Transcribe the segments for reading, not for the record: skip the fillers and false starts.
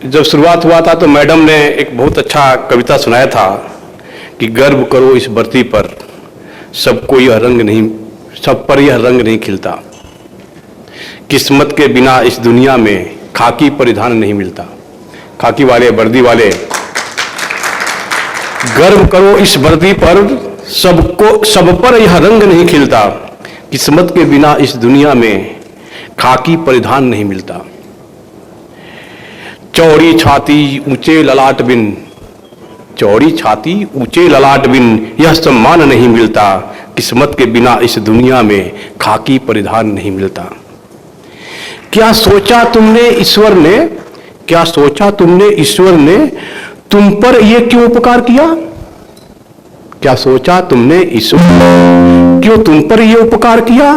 जब शुरुआत हुआ था तो मैडम ने एक बहुत अच्छा कविता सुनाया था कि गर्व करो इस धरती पर, सबको यह रंग नहीं, सब पर यह रंग नहीं खिलता। किस्मत के बिना इस दुनिया में खाकी परिधान नहीं मिलता। खाकी वाले, वर्दी वाले, गर्व करो इस धरती पर, सब पर यह रंग नहीं खिलता। किस्मत के बिना इस दुनिया में खाकी परिधान नहीं मिलता। चौड़ी छाती ऊंचे ललाट बिन, चौड़ी छाती ऊंचे ललाट बिन यह सम्मान नहीं मिलता। किस्मत के बिना इस दुनिया में खाकी परिधान नहीं मिलता। क्या सोचा तुमने ईश्वर ने, क्या सोचा तुमने ईश्वर ने तुम पर यह क्यों उपकार किया? क्या सोचा तुमने ईश्वर ने क्यों तुम पर यह उपकार किया?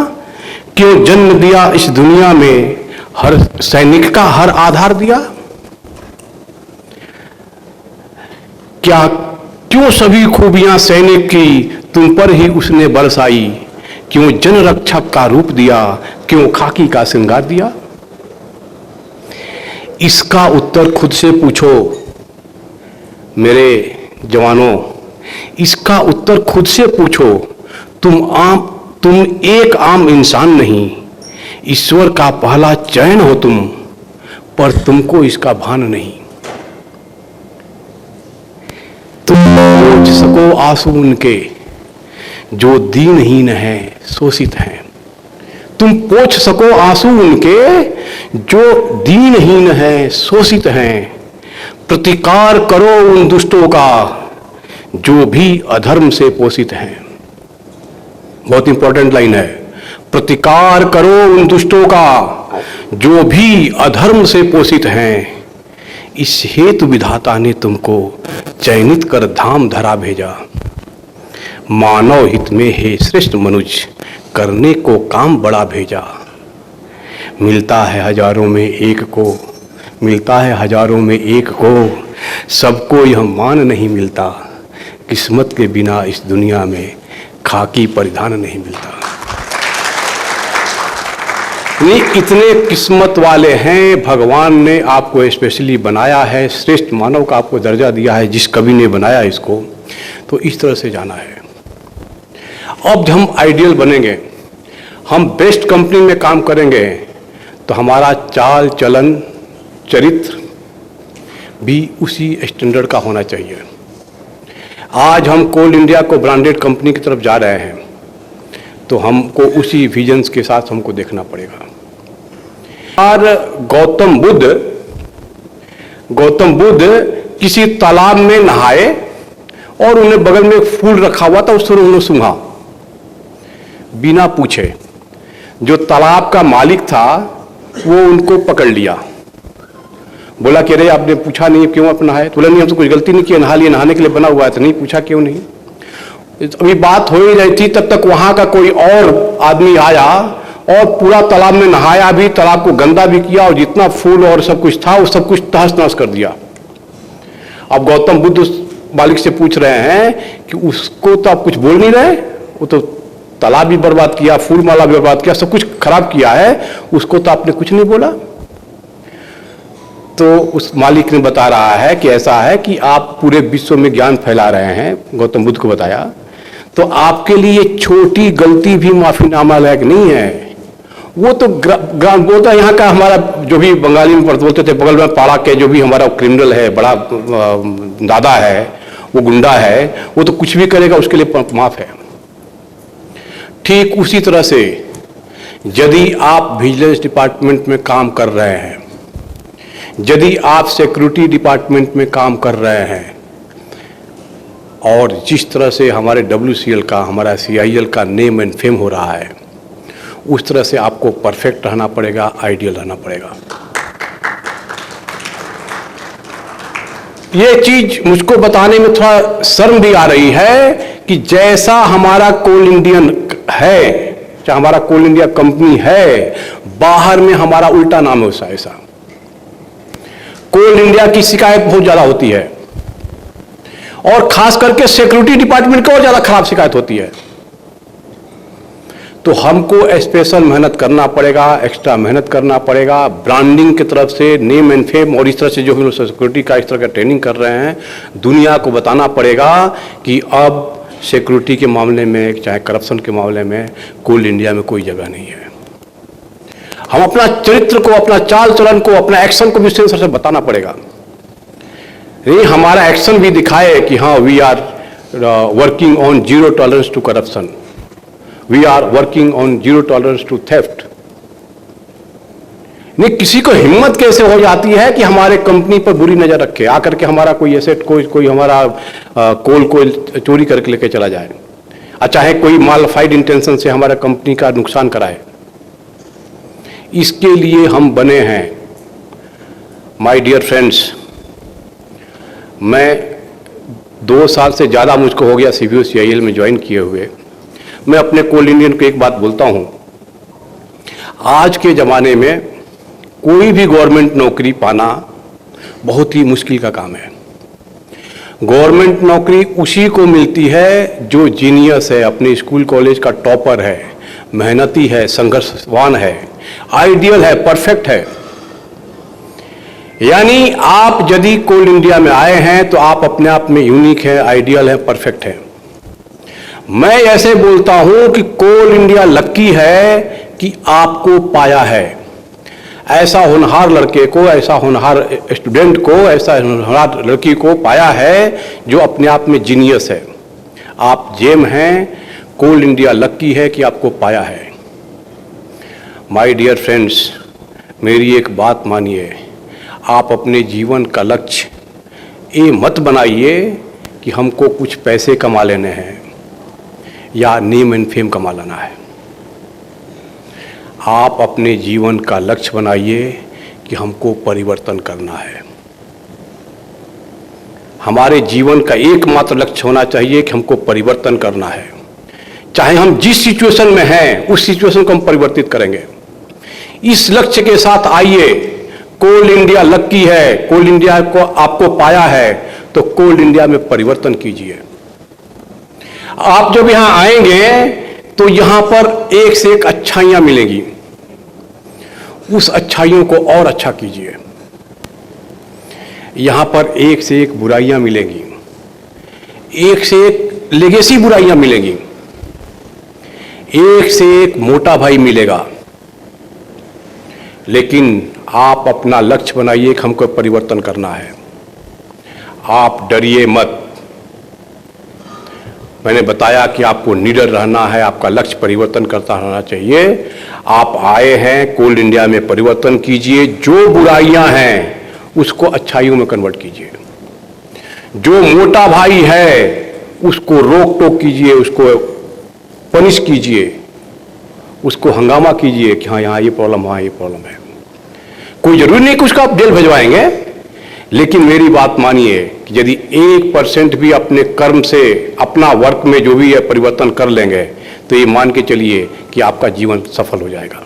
क्यों जन्म दिया इस दुनिया में, हर सैनिक का हर आधार दिया? क्या क्यों सभी खूबियां सैनिक की तुम पर ही उसने बरसाई? क्यों जन रक्षक का रूप दिया, क्यों खाकी का श्रृंगार दिया? इसका उत्तर खुद से पूछो मेरे जवानों, इसका उत्तर खुद से पूछो। तुम एक आम इंसान नहीं, ईश्वर का पहला चयन हो तुम, पर तुमको इसका भान नहीं। तुम पोंछ सको आंसू उनके जो दीनहीन है, शोषित हैं। तुम पोंछ सको आंसू उनके जो दीनहीन है, शोषित हैं। प्रतिकार करो उन दुष्टों का जो भी अधर्म से पोषित हैं। बहुत इंपॉर्टेंट लाइन है। प्रतिकार करो उन दुष्टों का जो भी अधर्म से पोषित हैं। इस हेतु विधाता ने तुमको चयनित कर धाम धरा भेजा। मानव हित में हे श्रेष्ठ मनुष्य, करने को काम बड़ा भेजा। मिलता है हजारों में एक को, मिलता है हजारों में एक को, सबको यह मान नहीं मिलता। किस्मत के बिना इस दुनिया में खाकी परिधान नहीं मिलता। इतने किस्मत वाले हैं, भगवान ने आपको स्पेशली बनाया है, श्रेष्ठ मानव का आपको दर्जा दिया है। जिस कवि ने बनाया इसको, तो इस तरह से जाना है। अब हम आइडियल बनेंगे, हम बेस्ट कंपनी में काम करेंगे, तो हमारा चाल चलन चरित्र भी उसी स्टैंडर्ड का होना चाहिए। आज हम कोल इंडिया को ब्रांडेड कंपनी की तरफ जा रहे हैं, तो हमको उसी विजन्स के साथ हमको देखना पड़ेगा। और गौतम बुद्ध किसी तालाब में नहाए और उन्हें बगल में एक फूल रखा हुआ था, उससे उन्होंने सूंघा बिना पूछे। जो तालाब का मालिक था वो उनको पकड़ लिया, बोला कि अरे आपने पूछा नहीं क्यों आप नहाए? बोला नहीं, हम तो कुछ गलती नहीं की, नहा लिया, नहाने के लिए बना हुआ था, नहीं पूछा क्यों नहीं। अभी बात हो ही रही थी, तब तक वहां का कोई और आदमी आया और पूरा तालाब में नहाया भी, तालाब को गंदा भी किया, और जितना फूल और सब कुछ था वो सब कुछ तहस नहस कर दिया। अब गौतम बुद्ध उस मालिक से पूछ रहे हैं कि उसको तो आप कुछ बोल नहीं रहे, वो तो तालाब भी बर्बाद किया, फूल माला भी बर्बाद किया, सब कुछ खराब किया है, उसको तो आपने कुछ नहीं बोला। तो उस मालिक ने बता रहा है कि ऐसा है कि आप पूरे विश्व में ज्ञान फैला रहे हैं, गौतम बुद्ध को बताया, तो आपके लिए छोटी गलती भी माफीनामा लायक नहीं है। वो तो वो तो यहाँ का हमारा जो भी बंगाली में बोलते थे, बगल में पाड़ा के जो भी हमारा क्रिमिनल है, बड़ा दादा है, वो गुंडा है, वो तो कुछ भी करेगा उसके लिए माफ है। ठीक उसी तरह से यदि आप विजिलेंस डिपार्टमेंट में काम कर रहे हैं, यदि आप सिक्योरिटी डिपार्टमेंट में काम कर रहे हैं, और जिस तरह से हमारे WCL का, हमारा CIL का नेम एंड फेम हो रहा है, उस तरह से आपको परफेक्ट रहना पड़ेगा, आइडियल रहना पड़ेगा। ये चीज मुझको बताने में थोड़ा शर्म भी आ रही है कि जैसा हमारा कोल इंडियन है, चाहे हमारा कोल इंडिया कंपनी है, बाहर में हमारा उल्टा नाम है उसका। ऐसा कोल इंडिया की शिकायत बहुत ज्यादा होती है, और खास करके सिक्योरिटी डिपार्टमेंट की और ज्यादा खराब शिकायत होती है। तो हमको स्पेशल मेहनत करना पड़ेगा, एक्स्ट्रा मेहनत करना पड़ेगा, ब्रांडिंग की तरफ से, नेम एंड फेम, और इस तरह से जो हम सिक्योरिटी का इस तरह का ट्रेनिंग कर रहे हैं, दुनिया को बताना पड़ेगा कि अब सिक्योरिटी के मामले में, चाहे करप्शन के मामले में, कोल इंडिया में कोई जगह नहीं है। हम अपना चरित्र को, अपना चाल चलन को, अपना एक्शन को भी सेंसर से बताना पड़ेगा। नहीं, हमारा एक्शन भी दिखाए कि हाँ, we are working on zero tolerance to corruption, we are working on zero tolerance to theft. नहीं, किसी को हिम्मत कैसे हो जाती है कि हमारे कंपनी पर बुरी नजर रखे, आकर के हमारा कोई एसेट, कोई हमारा कोल को चोरी करके लेके चला जाए, चाहे कोई मालफाइड इंटेंशन से हमारा कंपनी का नुकसान कराए। इसके लिए हम बने हैं। माय डियर फ्रेंड्स, मैं 2 साल से ज़्यादा मुझको हो गया CBO CIL में ज्वाइन किए हुए। मैं अपने कोल इंडियन को एक बात बोलता हूं, आज के ज़माने में कोई भी गवर्नमेंट नौकरी पाना बहुत ही मुश्किल का काम है। गवर्नमेंट नौकरी उसी को मिलती है जो जीनियस है, अपने स्कूल कॉलेज का टॉपर है, मेहनती है, संघर्षवान है, आइडियल है, परफेक्ट है। यानी आप यदि कोल इंडिया में आए हैं तो आप अपने आप में यूनिक है, आइडियल है, परफेक्ट है। मैं ऐसे बोलता हूं कि कोल इंडिया लकी है कि आपको पाया है। ऐसा होनहार लड़के को, ऐसा होनहार स्टूडेंट को, ऐसा होनहार लड़की को पाया है जो अपने आप में जीनियस है। आप जेम हैं, कोल इंडिया लकी है कि आपको पाया है। माय डियर फ्रेंड्स, मेरी एक बात मानिए, आप अपने जीवन का लक्ष्य ये मत बनाइए कि हमको कुछ पैसे कमा लेने हैं या नेम एंड फेम कमा लेना है। आप अपने जीवन का लक्ष्य बनाइए कि हमको परिवर्तन करना है। हमारे जीवन का एकमात्र लक्ष्य होना चाहिए कि हमको परिवर्तन करना है। चाहे हम जिस सिचुएशन में हैं, उस सिचुएशन को हम परिवर्तित करेंगे। इस लक्ष्य के साथ आइए। कोल इंडिया लकी है, कोल इंडिया को आपको पाया है, तो कोल इंडिया में परिवर्तन कीजिए। आप जब यहां आएंगे तो यहां पर एक से एक अच्छाइयां मिलेंगी, उस अच्छाइयों को और अच्छा कीजिए। यहां पर एक से एक बुराइयां मिलेंगी, एक से एक लेगेसी बुराइयां मिलेंगी, एक से एक मोटा भाई मिलेगा। लेकिन आप अपना लक्ष्य बनाइए कि हमको परिवर्तन करना है। आप डरिए मत। मैंने बताया कि आपको निडर रहना है, आपका लक्ष्य परिवर्तन करता रहना चाहिए। आप आए हैं, कोल इंडिया में परिवर्तन कीजिए। जो बुराइयां हैं उसको अच्छाइयों में कन्वर्ट कीजिए। जो मोटा भाई है उसको रोक टोक कीजिए, उसको पनिश कीजिए, उसको हंगामा कीजिए कि हाँ यहाँ ये प्रॉब्लम, वहाँ ये प्रॉब्लम है। कोई जरूरी नहीं कि उसको आप जेल भिजवाएंगे, लेकिन मेरी बात मानिए कि यदि 1% भी अपने कर्म से, अपना वर्क में जो भी है परिवर्तन कर लेंगे, तो ये मान के चलिए कि आपका जीवन सफल हो जाएगा।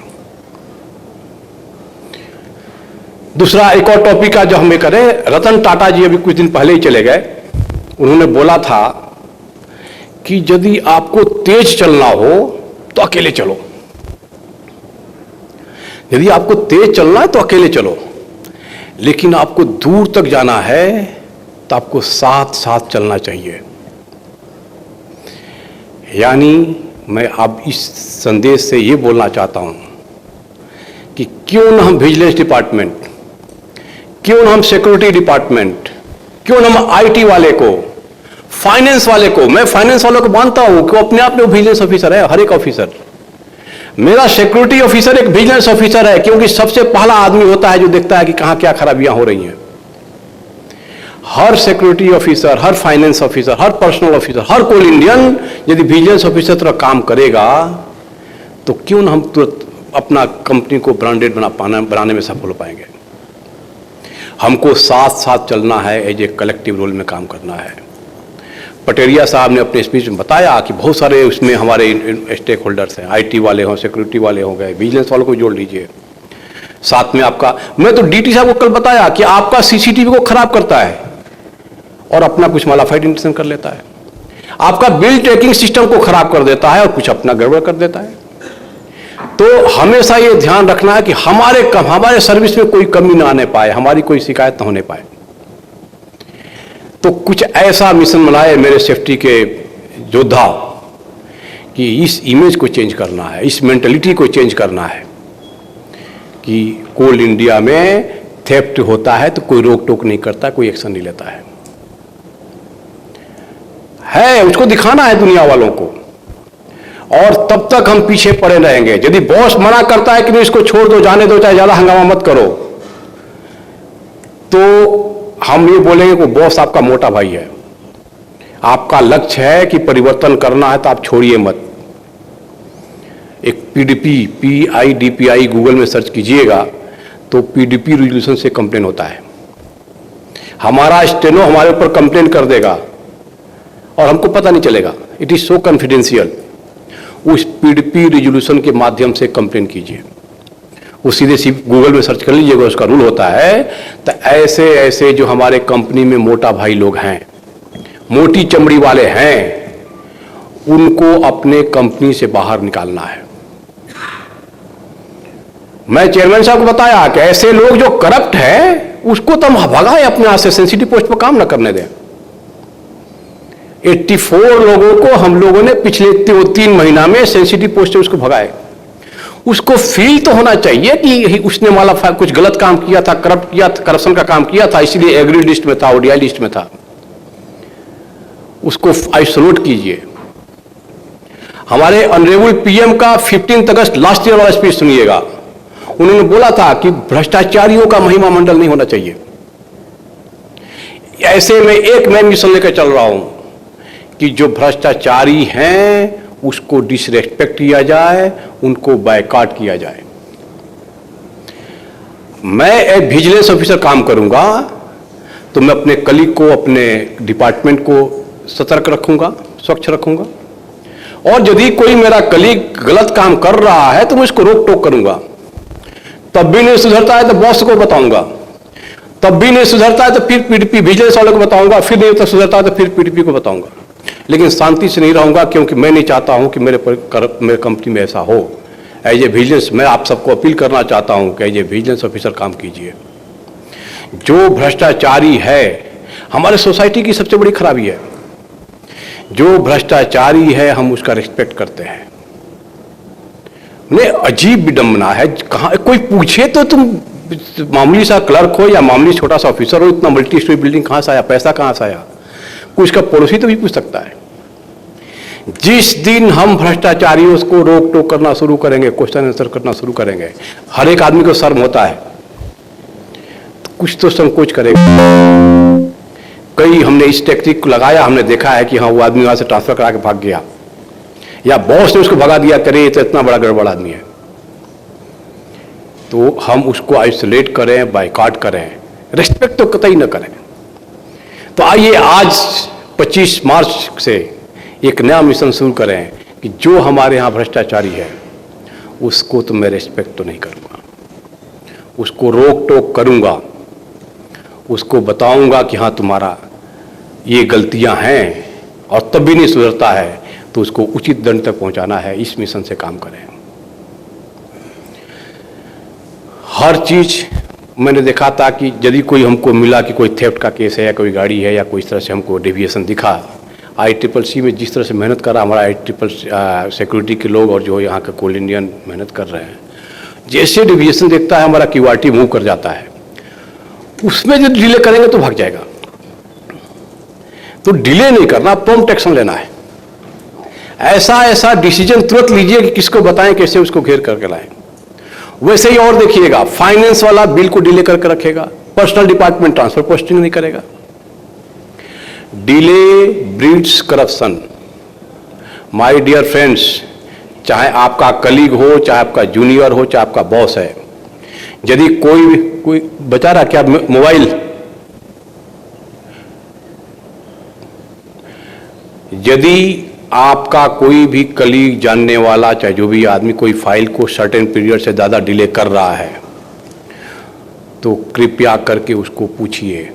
दूसरा एक और टॉपिक का जो हमें करें, रतन टाटा जी अभी कुछ दिन पहले ही चले गए। उन्होंने बोला था कि यदि आपको तेज चलना हो तो अकेले चलो, यदि आपको तेज चलना है तो अकेले चलो, लेकिन आपको दूर तक जाना है तो आपको साथ साथ चलना चाहिए। यानी मैं अब इस संदेश से ये बोलना चाहता हूं कि क्यों ना हम विजिलेंस डिपार्टमेंट, क्यों ना हम सिक्योरिटी डिपार्टमेंट, क्यों ना हम IT वाले को, फाइनेंस वाले को, मैं फाइनेंस वालों को मानता हूं कि वो अपने आप में विजिलेंस ऑफिसर है। हर एक ऑफिसर, मेरा सिक्योरिटी ऑफिसर एक विजिलेंस ऑफिसर है, क्योंकि सबसे पहला आदमी होता है जो देखता है कि कहां क्या खराबियां हो रही हैं। हर सिक्योरिटी ऑफिसर, हर फाइनेंस ऑफिसर, हर पर्सनल ऑफिसर, हर कोल इंडियन यदि विजिलेंस ऑफिसर तरह काम करेगा तो क्यों ना हम तुरंत अपना कंपनी को ब्रांडेड बनाने में सफल हो पाएंगे। हमको साथ साथ चलना है, एज ए कलेक्टिव रोल में काम करना है। पटेरिया साहब ने अपने स्पीच में बताया कि बहुत सारे उसमें हमारे स्टेक होल्डर्स हैं, IT वाले हों, सिक्योरिटी वाले हो गए, विजिलेंस वालों को जोड़ लीजिए साथ में। आपका, मैं तो DT साहब को कल बताया कि आपका CCTV को खराब करता है और अपना कुछ मालाफाइड इंटेंशन कर लेता है, आपका बिल ट्रैकिंग सिस्टम को खराब कर देता है और कुछ अपना गड़बड़ कर देता है। तो हमेशा ये ध्यान रखना है कि हमारे सर्विस में कोई कमी ना आने पाए, हमारी कोई शिकायत ना होने पाए। तो कुछ ऐसा मिशन बनाए मेरे सेफ्टी के योद्धा कि इस इमेज को चेंज करना है, इस मेंटलिटी को चेंज करना है कि कोल इंडिया में थेफ्ट होता है तो कोई रोक टोक नहीं करता, कोई एक्शन नहीं लेता है उसको दिखाना है दुनिया वालों को। और तब तक हम पीछे पड़े रहेंगे। यदि बॉस मना करता है कि नहीं इसको छोड़ दो, जाने दो, चाहे ज्यादा हंगामा मत करो, तो हम ये बोलेंगे कि बॉस आपका मोटा भाई है। आपका लक्ष्य है कि परिवर्तन करना है तो आप छोड़िए मत। एक पीडीपी PIDPI गूगल में सर्च कीजिएगा तो पीडीपी रेजोल्यूशन से कंप्लेन होता है। हमारा स्टेनो हमारे ऊपर कंप्लेन कर देगा और हमको पता नहीं चलेगा। It is so confidential. उस पीडीपी रेजोल्यूशन के माध्यम से कंप्लेन कीजिए। वो सीधे गूगल में सर्च कर लीजिएगा, उसका रूल होता है। तो ऐसे ऐसे जो हमारे कंपनी में मोटा भाई लोग हैं, मोटी चमड़ी वाले हैं, उनको अपने कंपनी से बाहर निकालना है। मैं चेयरमैन साहब को बताया कि ऐसे लोग जो करप्ट है उसको तो हम भगाए, अपने हाथ से सेंसिटिव पोस्ट पर काम ना करने दें। 84 लोगों को हम लोगों ने पिछले 3 महीना में सेंसिटिव पोस्ट से उसको भगाए। उसको फील तो होना चाहिए कि उसने वाला कुछ गलत काम किया था, करप्ट किया था, करप्शन का काम किया था, इसलिए एग्री लिस्ट में था, ODI लिस्ट में था। उसको आइसोलेट कीजिए। हमारे ऑनरेबल PM का 15 अगस्त लास्ट ईयर वाला स्पीच सुनिएगा। उन्होंने बोला था कि भ्रष्टाचारियों का महिमा मंडल नहीं होना चाहिए। ऐसे में एक मैं मिशन लेकर चल रहा हूं कि जो भ्रष्टाचारी हैं उसको डिसरेस्पेक्ट किया जाए, उनको बायकॉट किया जाए। मैं एक विजिलेंस ऑफिसर काम करूंगा तो मैं अपने कलीग को, अपने डिपार्टमेंट को सतर्क रखूंगा, स्वच्छ रखूंगा। और यदि कोई मेरा कलीग गलत काम कर रहा है तो मैं उसको रोक टोक करूंगा। तब भी नहीं सुधरता है तो बॉस को बताऊंगा, तब भी नहीं सुधरता है तो फिर पीडीपी विजिलेंस वाले को बताऊंगा, फिर नहीं सुधरता है तो फिर पीडीपी को बताऊंगा। लेकिन शांति से नहीं रहूंगा, क्योंकि मैं नहीं चाहता हूं कि मेरे कंपनी में ऐसा हो। एज ए विजिलेंस मैं आप सबको अपील करना चाहता हूं कि एज ए विजिलेंस ऑफिसर काम कीजिए। जो भ्रष्टाचारी है हमारे सोसाइटी की सबसे बड़ी खराबी है। जो भ्रष्टाचारी है हम उसका रिस्पेक्ट करते हैं। अजीब विडंबना है, कहाँ कोई पूछे तो तुम मामूली सा क्लर्क हो या मामूली छोटा सा ऑफिसर हो, इतना मल्टी स्टोरी बिल्डिंग कहां से आया, पैसा कहां से आया, कोई इसका पड़ोसी तो भी पूछ सकता है। जिस दिन हम भ्रष्टाचारियों को रोक टोक करना शुरू करेंगे, क्वेश्चन आंसर करना शुरू करेंगे, हर एक आदमी को शर्म होता है तो कुछ तो संकोच करेगा। कई हमने इस टेक्निक को लगाया, हमने देखा है कि हाँ वो आदमी वहां से ट्रांसफर करा के भाग गया, या बॉस ने उसको भगा दिया, करे तो इतना बड़ा गड़बड़ आदमी है। तो हम उसको आइसोलेट करें, बायकॉट करें, रिस्पेक्ट तो कतई न करें। तो आइए आज 25 मार्च से एक नया मिशन शुरू करें कि जो हमारे यहाँ भ्रष्टाचारी है उसको तो मैं रिस्पेक्ट तो नहीं करूँगा, उसको रोक टोक करूँगा, उसको बताऊँगा कि हाँ तुम्हारा ये गलतियाँ हैं, और तब भी नहीं सुधरता है तो उसको उचित दंड तक पहुँचाना है। इस मिशन से काम करें। हर चीज़ मैंने देखा था कि यदि कोई हमको मिला कि कोई थेफ्ट का केस है या कोई गाड़ी है या कोई इस तरह से हमको डेविएशन दिखा, ICCC में जिस तरह से मेहनत कर रहा हमारा ICCC सिक्योरिटी के लोग और जो यहाँ के कोल इंडियन मेहनत कर रहे हैं, जैसे डेविएशन देखता है हमारा QRT मूव कर जाता है। उसमें जो डिले करेंगे तो भाग जाएगा। तो डिले नहीं करना, प्रॉम्प्ट एक्शन लेना है। ऐसा डिसीजन तुरंत लीजिए कि किसको बताएं, कैसे उसको घेर करके लाएं। वैसे ही और देखिएगा, फाइनेंस वाला बिल को डिले करके रखेगा, पर्सनल डिपार्टमेंट ट्रांसफर पोस्टिंग नहीं करेगा। Delay breeds corruption. My dear friends, चाहे आपका कलीग हो, चाहे आपका जूनियर हो, चाहे आपका बॉस है, यदि कोई बचा रहा क्या मोबाइल, यदि आपका कोई भी कलीग, जानने वाला, चाहे जो भी आदमी कोई फाइल को सर्टेन पीरियड से ज़्यादा डिले कर रहा है तो कृपया करके उसको पूछिए,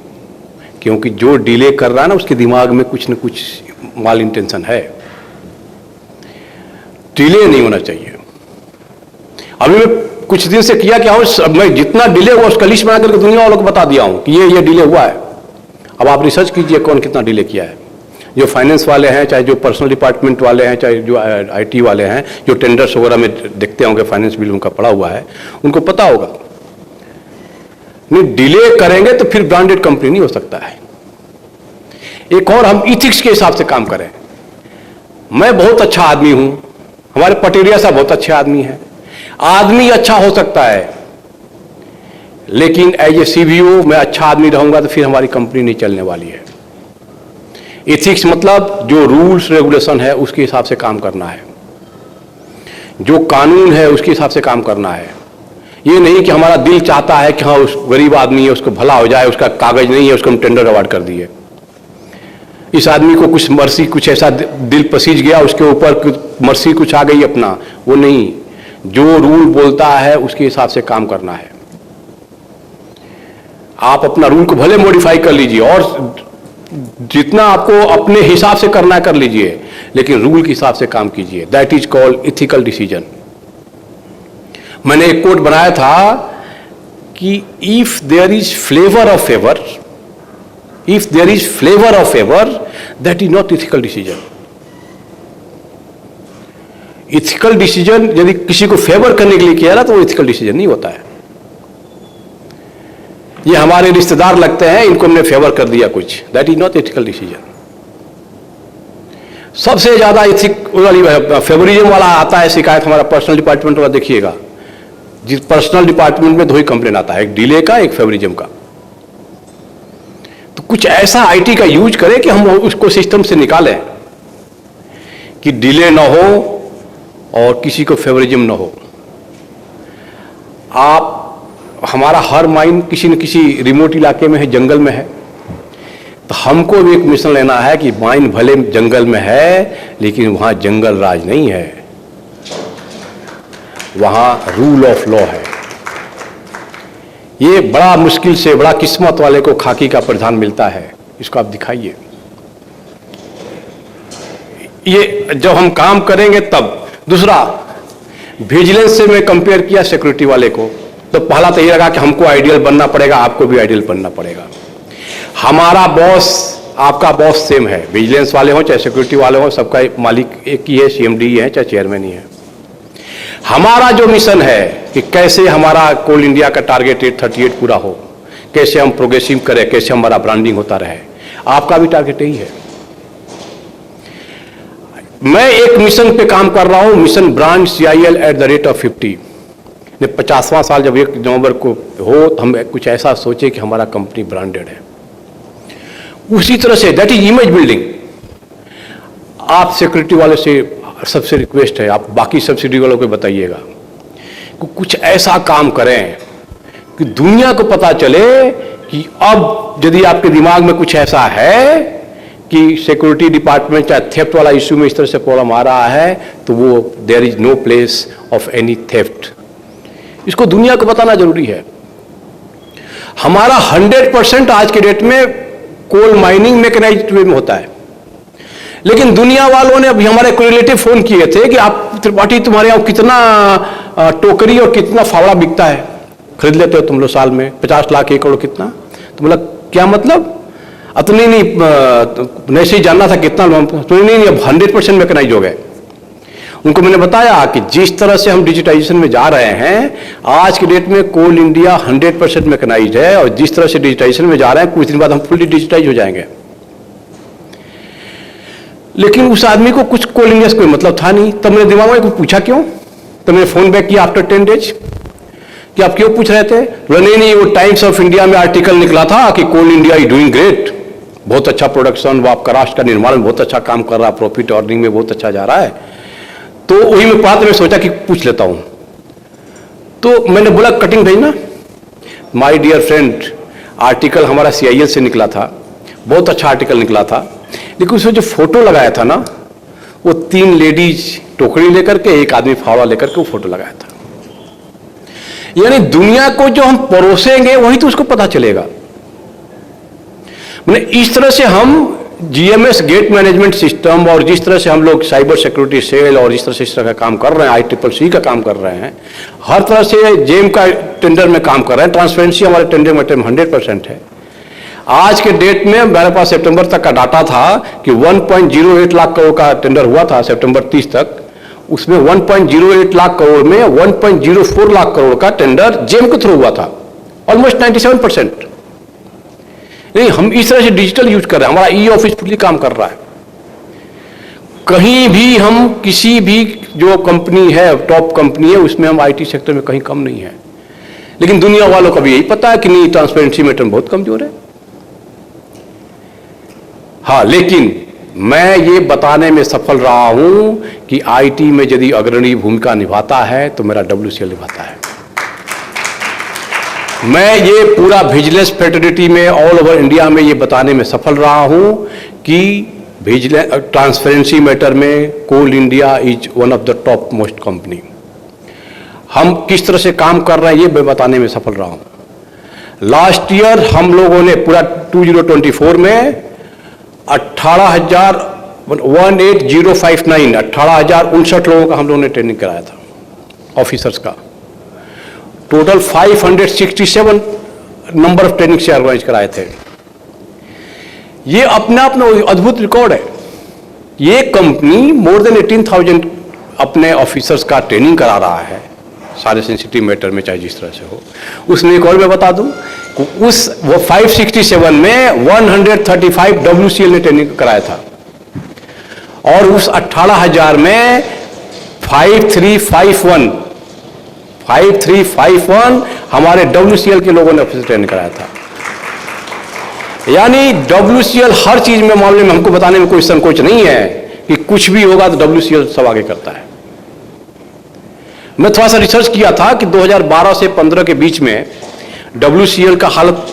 क्योंकि जो डिले कर रहा है ना उसके दिमाग में कुछ न कुछ माल इंटेंशन है। डिले नहीं होना चाहिए। अभी मैं कुछ दिन से किया क्या हूं, मैं जितना डिले हुआ उसका लिस्ट बना करके दुनिया वालों को बता दिया हूं कि ये डिले हुआ है। अब आप रिसर्च कीजिए कौन कितना डिले किया है। जो फाइनेंस वाले हैं, चाहे जो पर्सनल डिपार्टमेंट वाले हैं, चाहे जो आईटी वाले हैं, जो टेंडर्स वगैरह में देखते होंगे फाइनेंस बिल उनका पड़ा हुआ है, उनको पता होगा। नहीं डिले करेंगे तो फिर ब्रांडेड कंपनी नहीं हो सकता है। एक और हम इथिक्स के हिसाब से काम करें। मैं बहुत अच्छा आदमी हूं, हमारे पटेरिया साहब बहुत अच्छे आदमी हैं। आदमी अच्छा हो सकता है, लेकिन एज ए सीवीओ मैं अच्छा आदमी रहूंगा तो फिर हमारी कंपनी नहीं चलने वाली है। इथिक्स मतलब जो रूल्स रेगुलेशन है उसके हिसाब से काम करना है, जो कानून है उसके हिसाब से काम करना है। ये नहीं कि हमारा दिल चाहता है कि हाँ उस गरीब आदमी है उसको भला हो जाए, उसका कागज नहीं है, उसको हम टेंडर अवार्ड कर दिए। इस आदमी को कुछ मर्सी, कुछ ऐसा दिल पसीज गया, उसके ऊपर मर्सी कुछ आ गई अपना, वो नहीं। जो रूल बोलता है उसके हिसाब से काम करना है। आप अपना रूल को भले मॉडिफाई कर लीजिए और जितना आपको अपने हिसाब से करना कर लीजिए, लेकिन रूल के हिसाब से काम कीजिए। That is called ethical decision. मैंने एक कोट बनाया था कि if there is flavour of favour, if there is flavour of favour, that is not ethical decision. Ethical decision यदि किसी को फेवर करने के लिए किया ना तो वो इथिकल डिसीजन नहीं होता है। ये हमारे रिश्तेदार लगते हैं, इनको हमने फेवर कर दिया कुछ, that is not ethical decision. सबसे ज्यादा इथिक वाली फेवरिज्म वाला आता है शिकायत हमारा पर्सनल डिपार्टमेंट वाला। देखिएगा जिस पर्सनल डिपार्टमेंट में दो ही कंप्लेन आता है, एक डिले का, एक फेवरिज्म का। तो कुछ ऐसा आईटी का यूज करें कि हम उसको सिस्टम से निकालें कि डिले ना हो और किसी को फेवरिज्म ना हो। आप हमारा हर माइन किसी न किसी रिमोट इलाके में है, जंगल में है, तो हमको भी एक मिशन लेना है कि माइन भले जंगल में है लेकिन वहां जंगल राज नहीं है, वहां रूल ऑफ लॉ है। ये बड़ा मुश्किल से, बड़ा किस्मत वाले को खाकी का परिधान मिलता है, इसको आप दिखाइए। ये जब हम काम करेंगे तब। दूसरा, विजिलेंस से मैं कंपेयर किया सिक्योरिटी वाले को, तो पहला तो ये लगा कि हमको आइडियल बनना पड़ेगा, आपको भी आइडियल बनना पड़ेगा। हमारा बॉस आपका बॉस सेम है, विजिलेंस वाले हो चाहे सिक्योरिटी वाले हो, सबका मालिक एक ही है, सीएमडी है चाहे चेयरमैन ही है। हमारा जो मिशन है कि कैसे हमारा कोल इंडिया का टारगेट 838 पूरा हो, कैसे हम प्रोग्रेसिव करें, कैसे हमारा ब्रांडिंग होता रहे। आपका भी टारगेट यही है। मैं एक मिशन पे काम कर रहा हूं, मिशन ब्रांड CIL @50। 50वां साल जब 1 नवंबर को हो तो हम कुछ ऐसा सोचे कि हमारा कंपनी ब्रांडेड है। उसी तरह say that is image building. आप सिक्योरिटी वाले से सबसे रिक्वेस्ट है, आप बाकी सब्सिडी वालों को बताइएगा कि कुछ ऐसा काम करें कि दुनिया को पता चले कि अब यदि आपके दिमाग में कुछ ऐसा है कि सिक्योरिटी डिपार्टमेंट या थेफ्ट वाला इश्यू में इस तरह से प्रॉब्लम आ रहा है, तो वो there is no place of any theft. इसको दुनिया को बताना जरूरी है। हमारा 100% आज के डेट में कोल माइनिंग मैकेनाइज्ड वे में होता है, लेकिन दुनिया वालों ने अभी हमारे रिलेटिव फोन किए थे कि आप त्रिपाठी, तुम्हारे यहाँ कितना टोकरी और कितना फावड़ा बिकता है, खरीद लेते हो तुम लोग साल में 50 लाख 1 करोड़ कितना? तो बोला क्या मतलब? अब तो नहीं से ही जानना था कितना, तो नहीं अब 100% मैकेनाइज हो गए। उनको मैंने बताया कि जिस तरह से हम डिजिटाइजेशन में जा रहे हैं, आज के डेट में कोल इंडिया 100% मैकेनाइज्ड है, और जिस तरह से डिजिटाइजेशन में जा रहे हैं कुछ दिन बाद हम फुल्ली डिजिटाइज हो जाएंगे। लेकिन उस आदमी को कुछ कोल इंडिया से कोई मतलब था नहीं। तब मेरे दिमाग में पूछा क्यों, तो मैंने फोन बैक किया आफ्टर 10 डेज कि आप क्यों पूछ रहे थे? नहीं वो टाइम्स ऑफ इंडिया में आर्टिकल निकला था कि कोल इंडिया इज डूइंग ग्रेट, बहुत अच्छा प्रोडक्शन, वो आपका राष्ट्र का निर्माण में बहुत अच्छा काम कर रहा है, प्रॉफिट अर्निंग में बहुत अच्छा जा रहा है। तो वही में बात में सोचा कि पूछ लेता हूं, तो मैंने बोला कटिंग भेजना। माय डियर फ्रेंड, आर्टिकल हमारा CIL से निकला था, बहुत अच्छा आर्टिकल निकला था, लेकिन उसमें जो फोटो लगाया था ना, वो 3 लेडीज टोकरी लेकर के, एक आदमी फावड़ा लेकर के वो फोटो लगाया था। यानी दुनिया को जो हम परोसेंगे वही तो उसको पता चलेगा। मैंने इस तरह से हम जीएमएस गेट मैनेजमेंट सिस्टम और जिस तरह से हम लोग साइबर सिक्योरिटी सेल और जिस तरह से इस तरह का काम कर रहे हैं, ICCC का काम कर रहे हैं, हर तरह से जेम का टेंडर में काम कर रहे हैं। ट्रांसपेरेंसी हमारे टेंडर में 100% है। आज के डेट में मेरे पास सितंबर तक का डाटा था कि 1.08 लाख करोड़ का टेंडर हुआ था सितंबर 30 तक। उसमें 1.08 लाख करोड़ में 1.04 लाख करोड़ का टेंडर जेम के थ्रू हुआ था, ऑलमोस्ट 97%। नहीं, हम इस तरह से डिजिटल यूज कर रहे हैं, हमारा ई ऑफिस फुल्ली काम कर रहा है। कहीं भी हम किसी भी जो कंपनी है, टॉप कंपनी है, उसमें हम आईटी सेक्टर में कहीं कम नहीं है। लेकिन दुनिया वालों को भी यही पता है कि नहीं, ट्रांसपेरेंसी मैटर में बहुत कमजोर है। हाँ, लेकिन मैं ये बताने में सफल रहा हूं कि आईटी में यदि अग्रणी भूमिका निभाता है तो मेरा WCL निभाता है। मैं ये पूरा विजिलेंस फ्रेटर्निटी में ऑल ओवर इंडिया में ये बताने में सफल रहा हूं कि विजिलेंस ट्रांसपेरेंसी मैटर में Coal India is one of the top most company. हम किस तरह से काम कर रहे हैं ये मैं बताने में सफल रहा हूं। लास्ट ईयर हम लोगों ने पूरा 2024 में 18,059 लोगों का हम लोगों ने ट्रेनिंग कराया था, ऑफिसर्स का। टोटल 567 नंबर ऑफ ट्रेनिंग से ऑर्गेनाइज कराए थे। ये अपने आप में अद्भुत रिकॉर्ड है। ये कंपनी मोर देन 18,000 अपने ऑफिसर्स का ट्रेनिंग करा रहा है, सारे सेंसिटिव मैटर में, चाहे जिस तरह से हो। उसने एक और मैं बता दूं, उस वो 567 में 135 WCL ने ट्रेनिंग कराया था, और उस 18,000 में 5351 हमारे WCL के लोगों ने ऑफिसर ट्रेनिंग कराया था। यानी WCL हर चीज में मामले में हमको बताने में कोई संकोच नहीं है कि कुछ भी होगा तो WCL सब आगे करता है। मैं थोड़ा सा रिसर्च किया था कि 2012 से 15 के बीच में WCL का हालत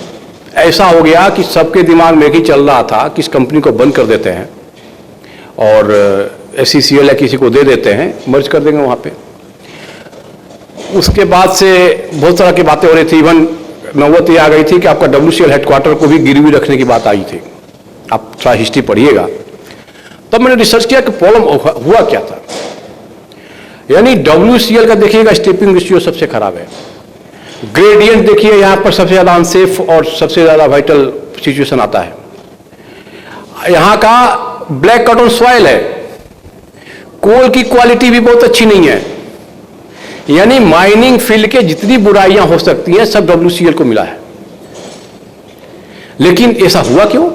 ऐसा हो गया कि सबके दिमाग में ही चल रहा था कि इस कंपनी को बंद कर देते हैं और SCCL या किसी को दे देते हैं, मर्ज कर देंगे वहाँ पे। उसके बाद से बहुत तरह की बातें हो रही थी। इवन नौबत ये आ गई थी कि आपका WCL हेडक्वार्टर को भी गिरवी रखने की बात आई थी। आप थोड़ा हिस्ट्री पढ़िएगा। तब मैंने रिसर्च किया कि प्रॉब्लम हुआ क्या था। यानी WCL का देखिएगा स्टेपिंग रेशियो सबसे खराब है। ग्रेडियंट देखिए, यहां पर सबसे ज्यादा अनसेफ और सबसे ज्यादा वाइटल सिचुएशन आता है। यहां का ब्लैक कॉटन सॉइल है, कोल की क्वालिटी भी बहुत अच्छी नहीं है। यानी माइनिंग फील्ड के जितनी बुराइयां हो सकती हैं सब WCL को मिला है। लेकिन ऐसा हुआ क्यों?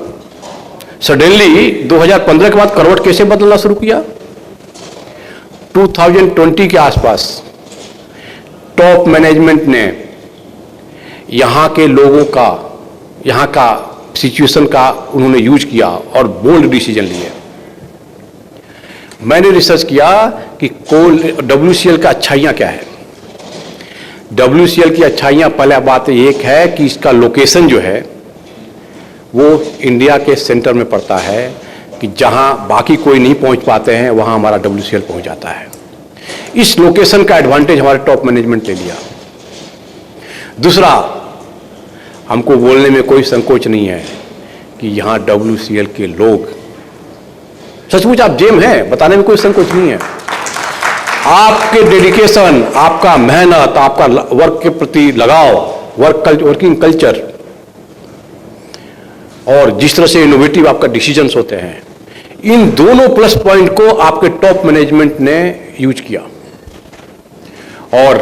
सडनली 2015 के बाद करवट कैसे बदलना शुरू किया? 2020 के आसपास टॉप मैनेजमेंट ने यहां के लोगों का, यहां का सिचुएशन का उन्होंने यूज किया और बोल्ड डिसीजन लिए। मैंने रिसर्च किया कि कोल WCL का अच्छाइयां क्या है। WCL की अच्छाइयां, पहला बात एक है कि इसका लोकेशन जो है वो इंडिया के सेंटर में पड़ता है, कि जहां बाकी कोई नहीं पहुंच पाते हैं वहां हमारा WCL पहुंच जाता है। इस लोकेशन का एडवांटेज हमारे टॉप मैनेजमेंट ले लिया। दूसरा, हमको बोलने में कोई संकोच नहीं है कि यहां WCL के लोग सचमुच आप जेम है, बताने में कोई संकोच नहीं है। आपके डेडिकेशन, आपका मेहनत, आपका वर्क के प्रति लगाव, वर्किंग कल्चर, और जिस तरह से इनोवेटिव आपका डिसीजंस होते हैं, इन दोनों प्लस पॉइंट को आपके टॉप मैनेजमेंट ने यूज किया। और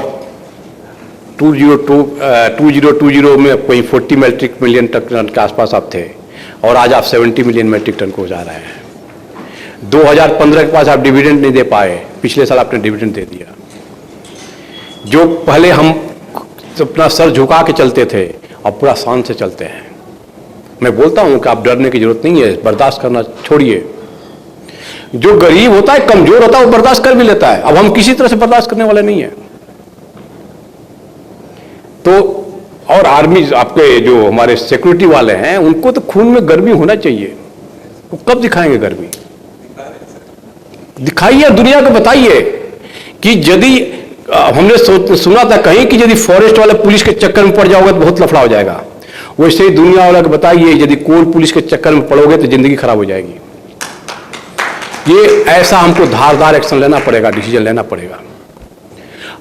2020 में कोई 40 मेट्रिक मिलियन टन के आसपास आप थे, और आज आप 70 मिलियन मेट्रिक टन को जा रहे हैं। 2015 के पास आप डिविडेंड नहीं दे पाए, पिछले साल आपने डिविडेंड दे दिया। जो पहले हम अपना सर झुका के चलते थे, अब पूरा शान से चलते हैं। मैं बोलता हूं कि आप डरने की जरूरत नहीं है, बर्दाश्त करना छोड़िए। जो गरीब होता है, कमजोर होता है, वो बर्दाश्त कर भी लेता है। अब हम किसी तरह से बर्दाश्त करने वाले नहीं है। तो और आर्मी, आपके जो हमारे सिक्योरिटी वाले हैं, उनको तो खून में गर्मी होना चाहिए। वो कब दिखाएंगे गर्मी? दिखाइए, दुनिया को बताइए कि यदि हमने सुना था कहीं कि यदि फॉरेस्ट वाले पुलिस के चक्कर में पड़ जाओगे तो बहुत लफड़ा हो जाएगा। वैसे ही दुनिया वाला को बताइए, यदि कोल पुलिस के चक्कर में पड़ोगे तो जिंदगी खराब हो जाएगी। ये ऐसा हमको धारदार एक्शन लेना पड़ेगा, डिसीजन लेना पड़ेगा।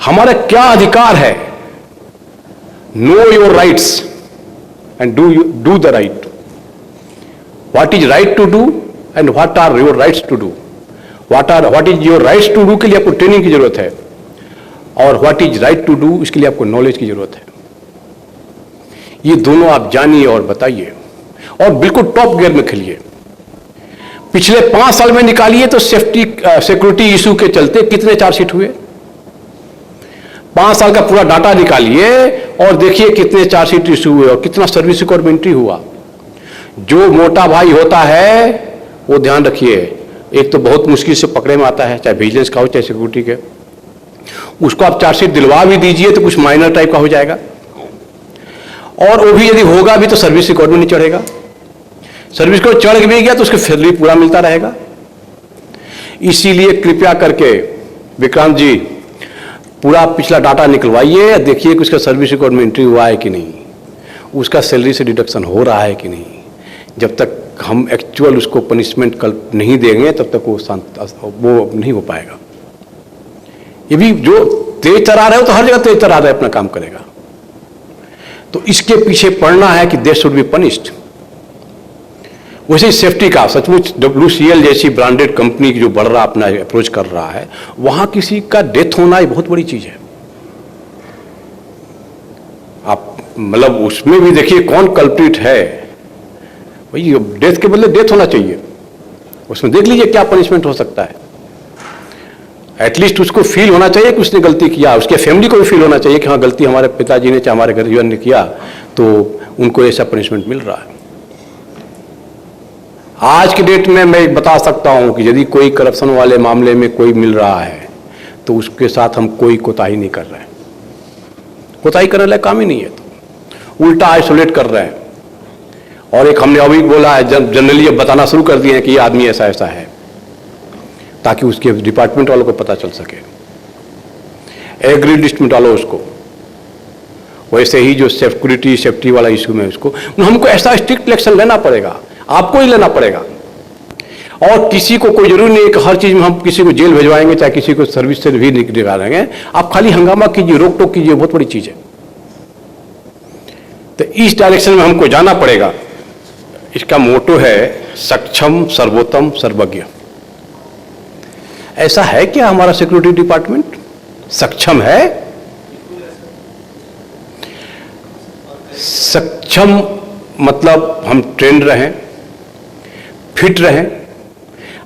हमारा क्या अधिकार है? Know your rights and do the right. What is right to do and what are your rights to do. What is your rights to do के लिए आपको ट्रेनिंग की जरूरत है, और what is right to do इसके लिए आपको नॉलेज की जरूरत है। ये दोनों आप जानिए और बताइए, और बिल्कुल टॉप गियर में खेलिए। पिछले 5 साल में निकालिए तो सिक्योरिटी इशू के चलते कितने चार्जशीट हुए। 5 साल का पूरा डाटा निकालिए और देखिए कितने चार्जशीट इशू हुए और कितना सर्विस रिक्वायरमेंट हुआ। जो मोटा भाई होता है वो ध्यान रखिए, एक तो बहुत मुश्किल से पकड़े में आता है, चाहे विजिलेंस का हो चाहे सिक्योरिटी के। उसको आप चार्जशीट दिलवा भी दीजिए तो कुछ माइनर टाइप का हो जाएगा, और वो भी यदि होगा भी तो सर्विस रिकॉर्ड में नहीं चढ़ेगा। सर्विस रिकॉर्ड चढ़ भी गया तो उसके सैलरी पूरा मिलता रहेगा। इसीलिए कृपया करके विक्रांत जी पूरा पिछला डाटा निकलवाइए, देखिए कि उसका सर्विस रिकॉर्ड में एंट्री हुआ है कि नहीं, उसका सैलरी से डिडक्शन हो रहा है कि नहीं। जब तक हम एक्चुअल उसको पनिशमेंट कल नहीं देंगे तब तक वो नहीं हो पाएगा। ये भी जो तेज चला रहे हो तो हर जगह तेज चला रहे अपना काम करेगा, तो इसके पीछे पड़ना है कि दे शुड बी पनिश्ड। वैसे सेफ्टी का सचमुच WCL जैसी ब्रांडेड कंपनी जो बढ़ रहा अपना अप्रोच कर रहा है, वहां किसी का डेथ होना एक बहुत बड़ी चीज है। आप मतलब उसमें भी देखिए कौन कल्प्रिट है, भाई डेथ के बदले डेथ होना चाहिए। उसमें देख लीजिए क्या पनिशमेंट हो सकता है। एटलीस्ट उसको फील होना चाहिए कि उसने गलती किया, उसके फैमिली को भी फील होना चाहिए कि हाँ गलती हमारे पिताजी ने चाहे हमारे घर ने किया, तो उनको ऐसा पनिशमेंट मिल रहा है। आज के डेट में मैं बता सकता हूं कि यदि कोई करप्शन वाले मामले में कोई मिल रहा है तो उसके साथ हम कोई कोताही नहीं कर रहे हैं। कोताही करने लायक काम ही नहीं है, तो उल्टा आइसोलेट कर रहे हैं। और एक हमने अभी बोला है, जनरली अब बताना शुरू कर दिए हैं कि ये आदमी ऐसा ऐसा है, ताकि उसके डिपार्टमेंट वालों को पता चल सके, एग्री लिस्ट में डालो उसको। वैसे ही जो सेफ्टी वाला इशू में उसको हमको ऐसा स्ट्रिक्ट एक्शन लेना पड़ेगा, आपको ही लेना पड़ेगा। और किसी को कोई जरूरी नहीं है कि हर चीज में हम किसी को जेल भिजवाएंगे, चाहे किसी को सर्विस से भी निकालेंगे। आप खाली हंगामा कीजिए, रोक टोक कीजिए, बहुत बड़ी चीज है। तो इस डायरेक्शन में हमको जाना पड़ेगा। इसका मोटो है सक्षम सर्वोत्तम सर्वज्ञ। ऐसा है क्या हमारा सिक्योरिटी डिपार्टमेंट सक्षम है? सक्षम मतलब हम ट्रेंड रहें, फिट रहें,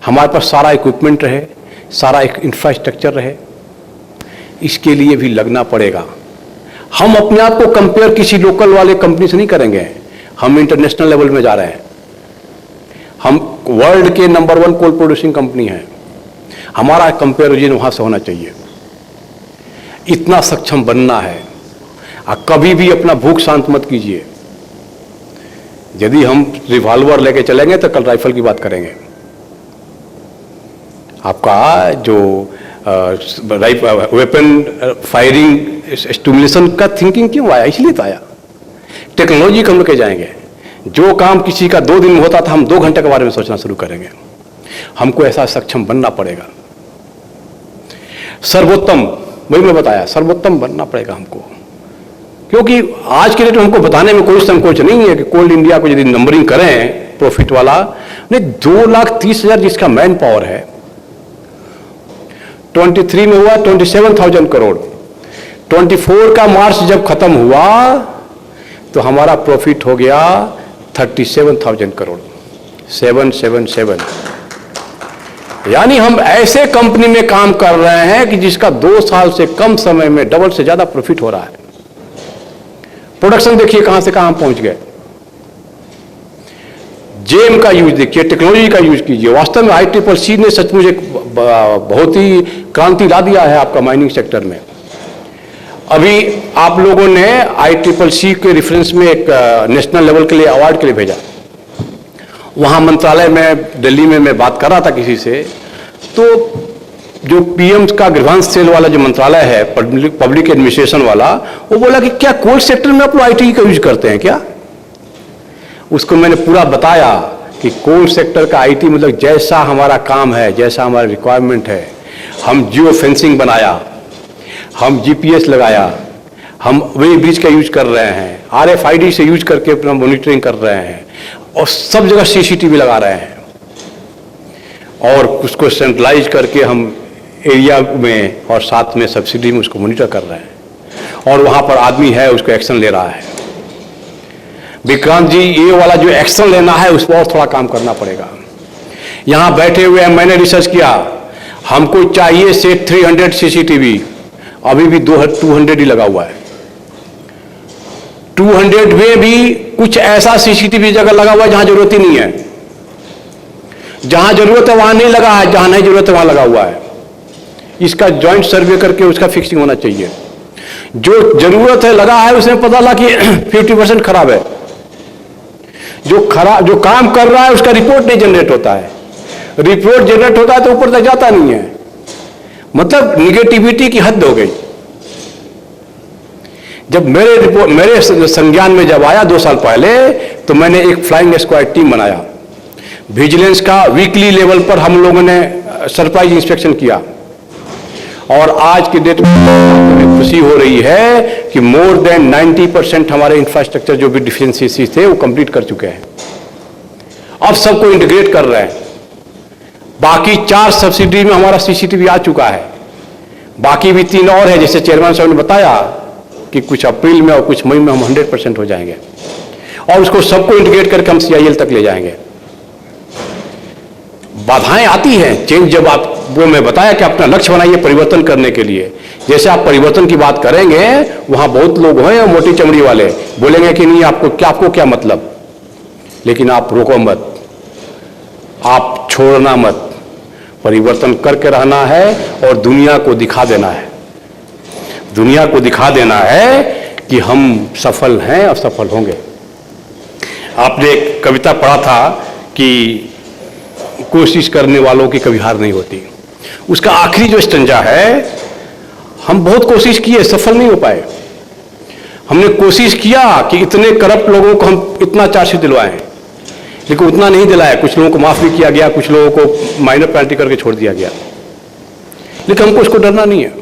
हमारे पास सारा इक्विपमेंट रहे, सारा एक इंफ्रास्ट्रक्चर रहे। इसके लिए भी लगना पड़ेगा। हम अपने आप को कंपेयर किसी लोकल वाले कंपनी से नहीं करेंगे, हम इंटरनेशनल लेवल में जा रहे हैं। हम वर्ल्ड के नंबर 1 कोल प्रोड्यूसिंग कंपनी है, हमारा कंपेरिजन वहां से होना चाहिए। इतना सक्षम बनना है। कभी भी अपना भूख शांत मत कीजिए। यदि हम रिवॉल्वर लेके चलेंगे तो कल राइफल की बात करेंगे। आपका जो वेपन फायरिंग स्टिमुलेशन का थिंकिंग क्यों आया? इसलिए तो आया। टेक्नोलॉजी कम लेके जाएंगे। जो काम किसी का 2 दिन में होता था, हम 2 घंटे के बारे में सोचना शुरू करेंगे। हमको ऐसा सक्षम बनना पड़ेगा। सर्वोत्तम, वही मैं बताया, सर्वोत्तम बनना पड़ेगा हमको। क्योंकि आज के डेट में हमको बताने में कोई संकोच नहीं है कि कोल इंडिया को यदि नंबरिंग करें प्रॉफिट वाला, नहीं 2,30,000 जिसका मैन पावर है, 23 में हुआ 27,000 करोड़। 24 का मार्च जब खत्म हुआ तो हमारा प्रॉफिट हो गया 37,000 करोड़, 777। यानी हम ऐसे कंपनी में काम कर रहे हैं कि जिसका 2 साल से कम समय में डबल से ज्यादा प्रॉफिट हो रहा है। प्रोडक्शन देखिए कहां से कहां पहुंच गए। जेम का यूज देखिए, टेक्नोलॉजी का यूज कीजिए। वास्तव में ICCC ने सचमुच एक बहुत ही क्रांति ला दिया है आपका माइनिंग सेक्टर में। अभी आप लोगों ने ICCC के रेफरेंस में एक नेशनल लेवल के लिए अवार्ड के लिए भेजा। वहां मंत्रालय में दिल्ली में मैं बात कर रहा था किसी से, तो जो PM का ग्रीवांस सेल वाला जो मंत्रालय है, पब्लिक एडमिनिस्ट्रेशन वाला, वो बोला कि क्या कोल सेक्टर में आप लोग IT का यूज करते हैं क्या? उसको मैंने पूरा बताया कि कोल सेक्टर का आईटी मतलब जैसा हमारा काम है, जैसा हमारा रिक्वायरमेंट है, हम जियो फेंसिंग बनाया, हम जीपीएस लगाया, हम वे ब्रिज का यूज कर रहे हैं, आरएफआईडी से यूज करके अपना मॉनिटरिंग कर रहे हैं और सब जगह सीसीटीवी लगा रहे हैं और उसको सेंट्रलाइज करके हम एरिया में और साथ में सब्सिडी में उसको मॉनिटर कर रहे हैं और वहाँ पर आदमी है उसको एक्शन ले रहा है। विक्रांत जी, ये वाला जो एक्शन लेना है उस पर और थोड़ा काम करना पड़ेगा। यहाँ बैठे हुए हैं, मैंने रिसर्च किया, हमको चाहिए से 300 सीसीटीवी, अभी भी 200 ही लगा हुआ है। 200 में भी कुछ ऐसा सीसीटीवी जगह लगा हुआ है जहां जरूरत ही नहीं है, जहां जरूरत है वहां नहीं लगा है, जहां नहीं जरूरत है वहां लगा हुआ है। इसका जॉइंट सर्वे करके उसका फिक्सिंग होना चाहिए। जो जरूरत है लगा है उसमें पता लगा कि 50% खराब है, जो काम कर रहा है उसका रिपोर्ट नहीं जनरेट होता है, रिपोर्ट जनरेट होता है तो ऊपर तक जाता नहीं है, मतलब निगेटिविटी की हद हो गई। जब मेरे संज्ञान में जब आया 2 साल पहले, तो मैंने एक फ्लाइंग स्क्वाड टीम बनाया, विजिलेंस का वीकली लेवल पर हम लोगों ने सरप्राइज इंस्पेक्शन किया और आज की डेट में खुशी हो रही है कि मोर देन 90% हमारे इंफ्रास्ट्रक्चर जो भी डिफिशिएंसी थे वो कंप्लीट कर चुके हैं। अब सबको इंटीग्रेट कर रहे हैं। बाकी 4 सब्सिडी में हमारा सीसीटीवी आ चुका है, बाकी भी 3 और है, जैसे चेयरमैन साहब ने बताया कि कुछ अप्रैल में और कुछ मई में हम 100% हो जाएंगे और उसको सबको इंटीग्रेट करके हम CIL तक ले जाएंगे। बाधाएं आती हैं, चेंज जब आप वो मैं बताया कि अपना लक्ष्य बनाइए परिवर्तन करने के लिए। जैसे आप परिवर्तन की बात करेंगे, वहां बहुत लोग हैं मोटी चमड़ी वाले बोलेंगे कि नहीं आपको क्या मतलब, लेकिन आप रोको मत, आप छोड़ना मत, परिवर्तन करके रहना है और दुनिया को दिखा देना है, दुनिया को दिखा देना है कि हम सफल हैं और सफल होंगे। आपने एक कविता पढ़ा था कि कोशिश करने वालों की कभी हार नहीं होती। उसका आखिरी जो स्टंजा है, हम बहुत कोशिश किए, सफल नहीं हो पाए। हमने कोशिश किया कि इतने करप्ट लोगों को हम इतना चार्जशीट दिलवाएं, लेकिन उतना नहीं दिलाया। कुछ लोगों को माफ भी किया गया, कुछ लोगों को माइनर पेनल्टी करके छोड़ दिया गया, लेकिन हमको उसको डरना नहीं है।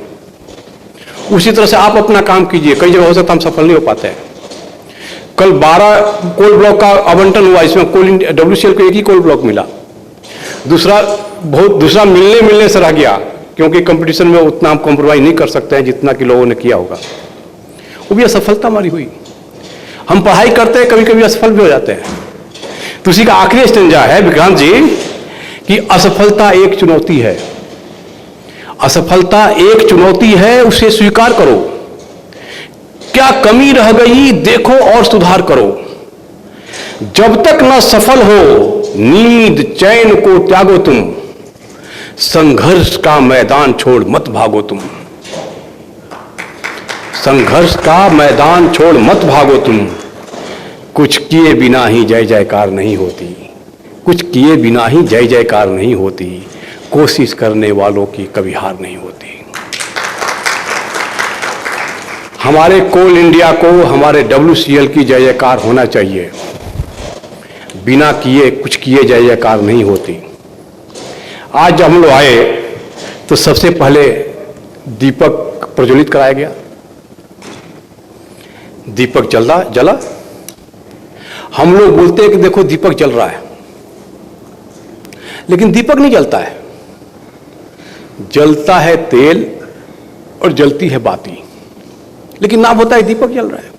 उसी तरह से आप अपना काम कीजिए, कई जगह हो सकता हम सफल नहीं हो पाते हैं। कल 12 कोल ब्लॉक का आवंटन हुआ, इसमें WCL को एक ही कोल ब्लॉक मिला, दूसरा मिलने से रह गया, क्योंकि कंपटीशन में उतना हम कॉम्प्रोमाइज नहीं कर सकते हैं जितना कि लोगों ने किया होगा। वो भी असफलता हमारी हुई। हम पढ़ाई करते हैं, कभी कभी असफल भी हो जाते हैं। तो उसी का आखिरी स्टेंजा है विक्रांत जी कि असफलता एक चुनौती है, असफलता एक चुनौती है, उसे स्वीकार करो। क्या कमी रह गई देखो और सुधार करो। जब तक न सफल हो नींद चैन को त्यागो तुम, संघर्ष का मैदान छोड़ मत भागो तुम, संघर्ष का मैदान छोड़ मत भागो तुम। कुछ किए बिना ही जय जयकार नहीं होती, कुछ किए बिना ही जय जयकार नहीं होती। कोशिश करने वालों की कभी हार नहीं होती। हमारे कोल इंडिया को, हमारे WCL की जय जयकार होना चाहिए। बिना किए कुछ किए जय जयकार नहीं होती। आज जब हम लोग आए तो सबसे पहले दीपक प्रज्वलित कराया गया, दीपक जला। हम लोग बोलते हैं कि देखो दीपक जल रहा है, लेकिन दीपक नहीं जलता है, जलता है तेल और जलती है बाती, लेकिन नाम होता है दीपक जल रहा है।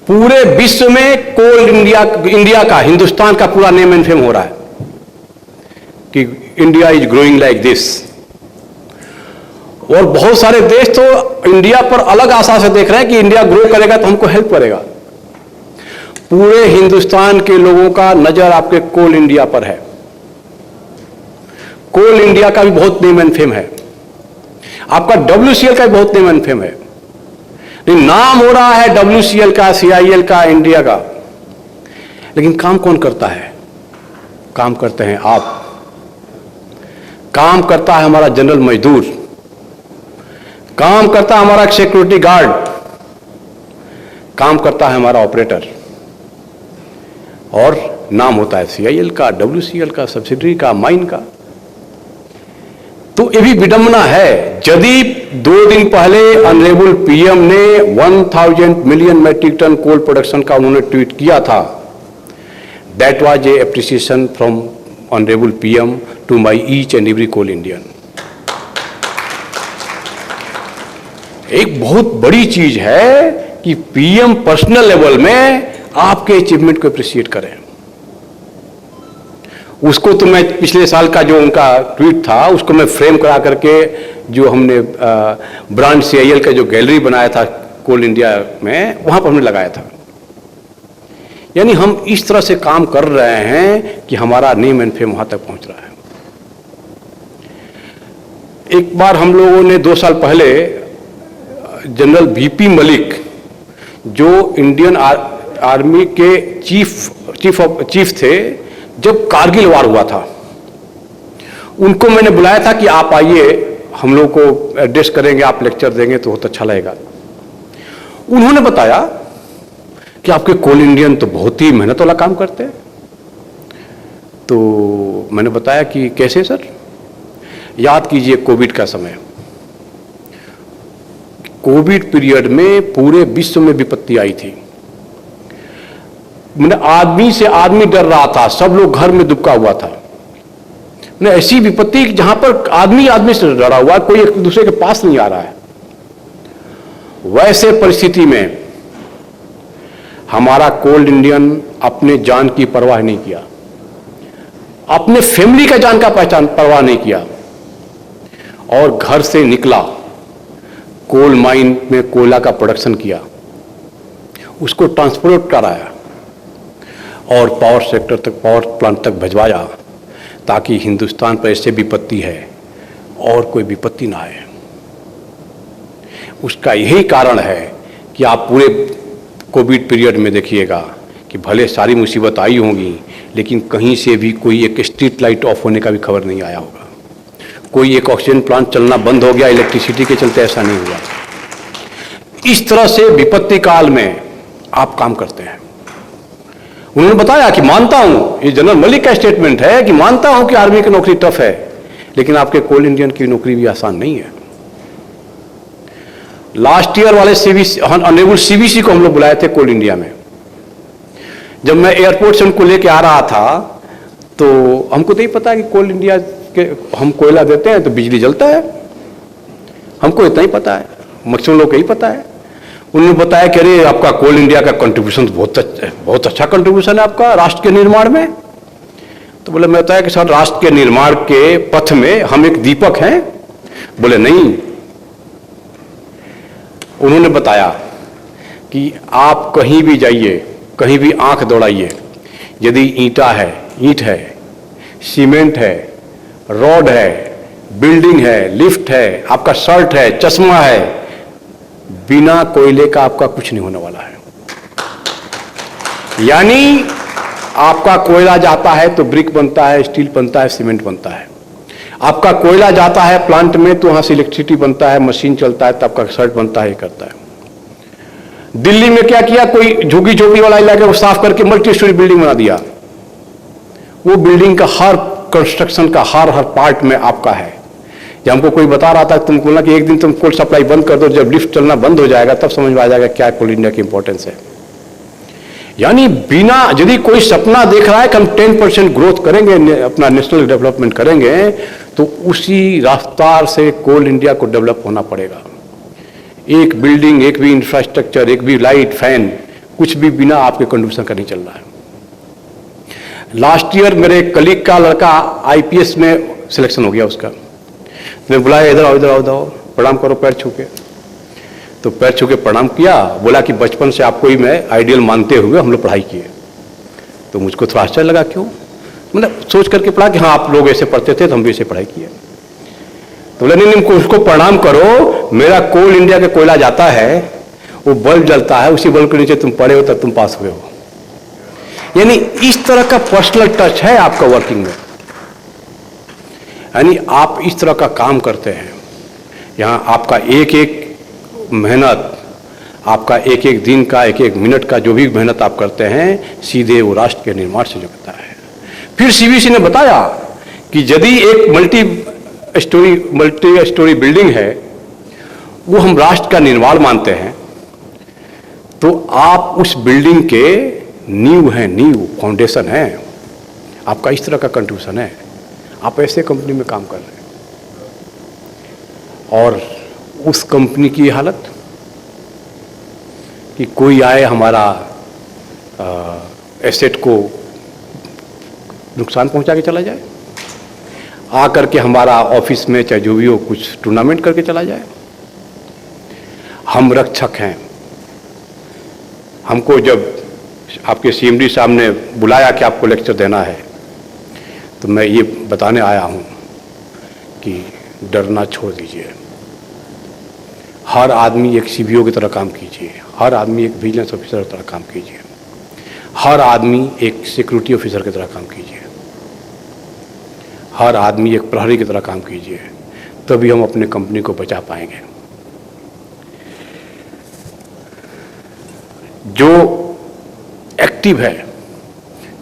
पूरे विश्व में कोल इंडिया का, हिंदुस्तान का पूरा नेम एंड फेम हो रहा है कि India is growing like this. और बहुत सारे देश तो इंडिया पर अलग आशा से देख रहे हैं कि इंडिया ग्रो करेगा तो हमको हेल्प करेगा। पूरे हिंदुस्तान के लोगों का नजर आपके कोल इंडिया पर है। कोल इंडिया का भी बहुत नेम एंड फेम है, आपका WCL का भी बहुत नेम एंड फेम है। लेकिन नाम हो रहा है WCL का, CIL का, इंडिया का, लेकिन काम कौन करता है? काम करते हैं आप, काम करता है हमारा जनरल मजदूर, काम करता है हमारा सिक्योरिटी गार्ड, काम करता है हमारा ऑपरेटर। और नाम होता है CIL का, WCL का, सब्सिडरी का, माइन का। तो ये भी विडंबना है। यदि 2 दिन पहले ऑनरेबल PM ने 1000 million metric tonne coal production का उन्होंने ट्वीट किया था, that was a appreciation from honourable PM to my each and every coal Indian. एक बहुत बड़ी चीज है कि PM पर्सनल लेवल में आपके अचीवमेंट को अप्रिशिएट करें। उसको तो मैं पिछले साल का जो उनका ट्वीट था उसको मैं फ्रेम करा करके जो हमने ब्रांड CIL का जो गैलरी बनाया था कोल इंडिया में, वहां पर हमने लगाया था। यानी हम इस तरह से काम कर रहे हैं कि हमारा नेम एंड फेम वहां तक पहुंच रहा है। एक बार हम लोगों ने 2 साल पहले जनरल VP मलिक, जो इंडियन आर्मी के चीफ थे जब कारगिल वार हुआ था, उनको मैंने बुलाया था कि आप आइए, हम लोग को एड्रेस करेंगे, आप लेक्चर देंगे तो बहुत अच्छा लगेगा। उन्होंने बताया कि आपके कोल इंडियन तो बहुत ही मेहनत वाला काम करते हैं। तो मैंने बताया कि कैसे सर? याद कीजिए कोविड का समय, कोविड पीरियड में पूरे विश्व में विपत्ति आई थी। मैंने आदमी से आदमी डर रहा था, सब लोग घर में दुबका हुआ था। मैंने ऐसी विपत्ति जहां पर आदमी आदमी से डरा हुआ, कोई एक दूसरे के पास नहीं आ रहा है। वैसे परिस्थिति में हमारा कोल इंडियन अपने जान की परवाह नहीं किया, अपने फैमिली का जान का परवाह नहीं किया, और घर से निकला, कोल माइन में कोयला का प्रोडक्शन किया, उसको ट्रांसपोर्ट कराया और पावर सेक्टर तक, पावर प्लांट तक भिजवाया, ताकि हिंदुस्तान पर ऐसे विपत्ति है और कोई विपत्ति ना आए। उसका यही कारण है कि आप पूरे कोविड पीरियड में देखिएगा कि भले सारी मुसीबत आई होंगी, लेकिन कहीं से भी कोई एक स्ट्रीट लाइट ऑफ होने का भी खबर नहीं आया होगा, कोई एक ऑक्सीजन प्लांट चलना बंद हो गया इलेक्ट्रिसिटी के चलते, ऐसा नहीं हुआ। इस तरह से विपत्ति काल में आप काम करते हैं। उन्होंने बताया कि मानता हूं, ये जनरल मलिक का स्टेटमेंट है कि मानता हूं कि आर्मी की नौकरी टफ है, लेकिन आपके कोल इंडियन की नौकरी भी आसान नहीं है। लास्ट ईयर वाले ऑनरेबल CVC को हम लोग बुलाए थे कोल इंडिया में। जब मैं एयरपोर्ट से उनको लेके आ रहा था तो हमको तो ही पता है कि कोल इंडिया के हम कोयला देते हैं तो बिजली जलता है, हमको इतना ही पता है, मैक्सिमम लोग को ही पता है। उन्होंने बताया कि अरे आपका कोल इंडिया का कंट्रीब्यूशन बहुत अच्छा कंट्रीब्यूशन है आपका राष्ट्र के निर्माण में। तो बोले, मैं बताया कि सर राष्ट्र के निर्माण के पथ में हम एक दीपक हैं। बोले नहीं। उन्होंने बताया कि आप कहीं भी जाइए, कहीं भी आंख दौड़ाइए, यदि ईंट है, सीमेंट है, रॉड है, बिल्डिंग है, लिफ्ट है, आपका शर्ट है, चश्मा है, बिना कोयले का आपका कुछ नहीं होने वाला है। यानी आपका कोयला जाता है तो ब्रिक बनता है, स्टील बनता है, सीमेंट बनता है। आपका कोयला जाता है प्लांट में तो वहां से इलेक्ट्रिसिटी बनता है, मशीन चलता है, तो आपका शर्ट बनता है, ये करता है। दिल्ली में क्या किया, कोई झुग्गी झोपड़ी वाला इलाका को साफ करके मल्टी स्टोरी बिल्डिंग बना दिया। वो बिल्डिंग का हर कंस्ट्रक्शन का हर पार्ट में आपका है। जब हमको कोई बता रहा था, तुम बोलना कि एक दिन तुम कोल सप्लाई बंद कर दो, जब लिफ्ट चलना बंद हो जाएगा तब समझ में आ जाएगा क्या कोल इंडिया की इंपॉर्टेंस है। यानी बिना, यदि कोई सपना देख रहा है कि हम 10% ग्रोथ करेंगे, अपना नेशनल डेवलपमेंट करेंगे, तो उसी रफ्तार से कोल इंडिया को डेवलप होना पड़ेगा। एक बिल्डिंग, एक भी इंफ्रास्ट्रक्चर, एक भी लाइट, फैन, कुछ भी बिना आपके कंट्रीब्यूशन का नहीं चल रहा है। लास्ट ईयर मेरे कलीग का लड़का IPS में सिलेक्शन हो गया उसका। मैं बुलाया, इधर आओ, इधर आओ, इधर आओ, प्रणाम करो पैर छू के। तो पैर छू के प्रणाम किया। बोला कि बचपन से आपको ही मैं आइडियल मानते हुए हम लोग पढ़ाई किए। तो मुझको थोड़ा आश्चर्य लगा, क्यों? मतलब सोच करके पढ़ा कि हाँ आप लोग ऐसे पढ़ते थे तो हम भी ऐसे पढ़ाई किए। तो बोला नहीं, उसको प्रणाम करो, मेरा कोल इंडिया का कोयला जाता है, वो बल्ब जलता है, उसी बल्ब के नीचे तुम पढ़े हो तब तुम पास हुए हो। यानी इस तरह का पर्सनल टच है आपका वर्किंग में, यानी आप इस तरह का काम करते हैं। यहाँ आपका एक एक मेहनत आपका एक एक दिन का, एक एक मिनट का जो भी मेहनत आप करते हैं, सीधे वो राष्ट्र के निर्माण से जुड़ता है। फिर सीवीसी ने बताया कि यदि एक मल्टी स्टोरी बिल्डिंग है, वो हम राष्ट्र का निर्माण मानते हैं, तो आप उस बिल्डिंग के नींव हैं, नींव फाउंडेशन है, आपका इस तरह का कंट्रीब्यूशन है। आप ऐसे कंपनी में काम कर रहे हैं और उस कंपनी की हालत कि कोई आए हमारा एसेट को नुकसान पहुंचा के चला जाए, आकर के हमारा ऑफिस में चाहे जो भी हो कुछ टूर्नामेंट करके चला जाए। हम रक्षक हैं। हमको जब आपके सीएमडी साहब ने बुलाया कि आपको लेक्चर देना है, तो मैं ये बताने आया हूँ कि डरना छोड़ दीजिए। हर आदमी एक सीबीओ की तरह काम कीजिए, हर आदमी एक विजिलेंस ऑफिसर की तरह काम कीजिए, हर आदमी एक सिक्योरिटी ऑफिसर की तरह काम कीजिए, हर आदमी एक प्रहरी की तरह काम कीजिए, तभी हम अपने कंपनी को बचा पाएंगे। जो एक्टिव है,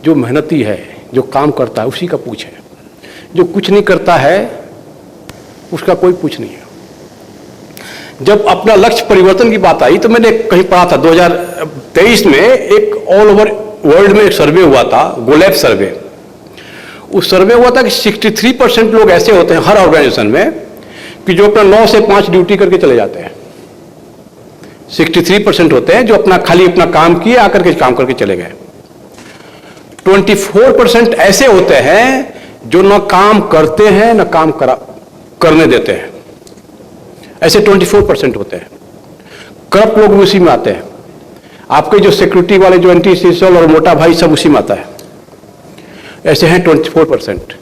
जो मेहनती है, जो काम करता है, उसी का पूछ है। जो कुछ नहीं करता है उसका कोई पूछ नहीं है। जब अपना लक्ष्य परिवर्तन की बात आई तो मैंने कहीं पढ़ा था 2023 में एक ऑल ओवर वर्ल्ड में एक सर्वे हुआ था, गोलैब सर्वे। उस सर्वे हुआ था कि 63% लोग ऐसे होते हैं हर ऑर्गेनाइजेशन में कि जो अपना 9 से 5 ड्यूटी करके चले जाते हैं। 63% होते हैं जो खाली अपना काम किए, आकर के काम करके चले गए। 24% ऐसे होते हैं जो न काम करते हैं न काम करने देते हैं। ऐसे 24% होते हैं। करप्ट लोग भी उसी में आते हैं। आपके जो सिक्योरिटी वाले, जो एंटी सोशल और मोटा भाई, सब उसी में आता है। ऐसे हैं 24%।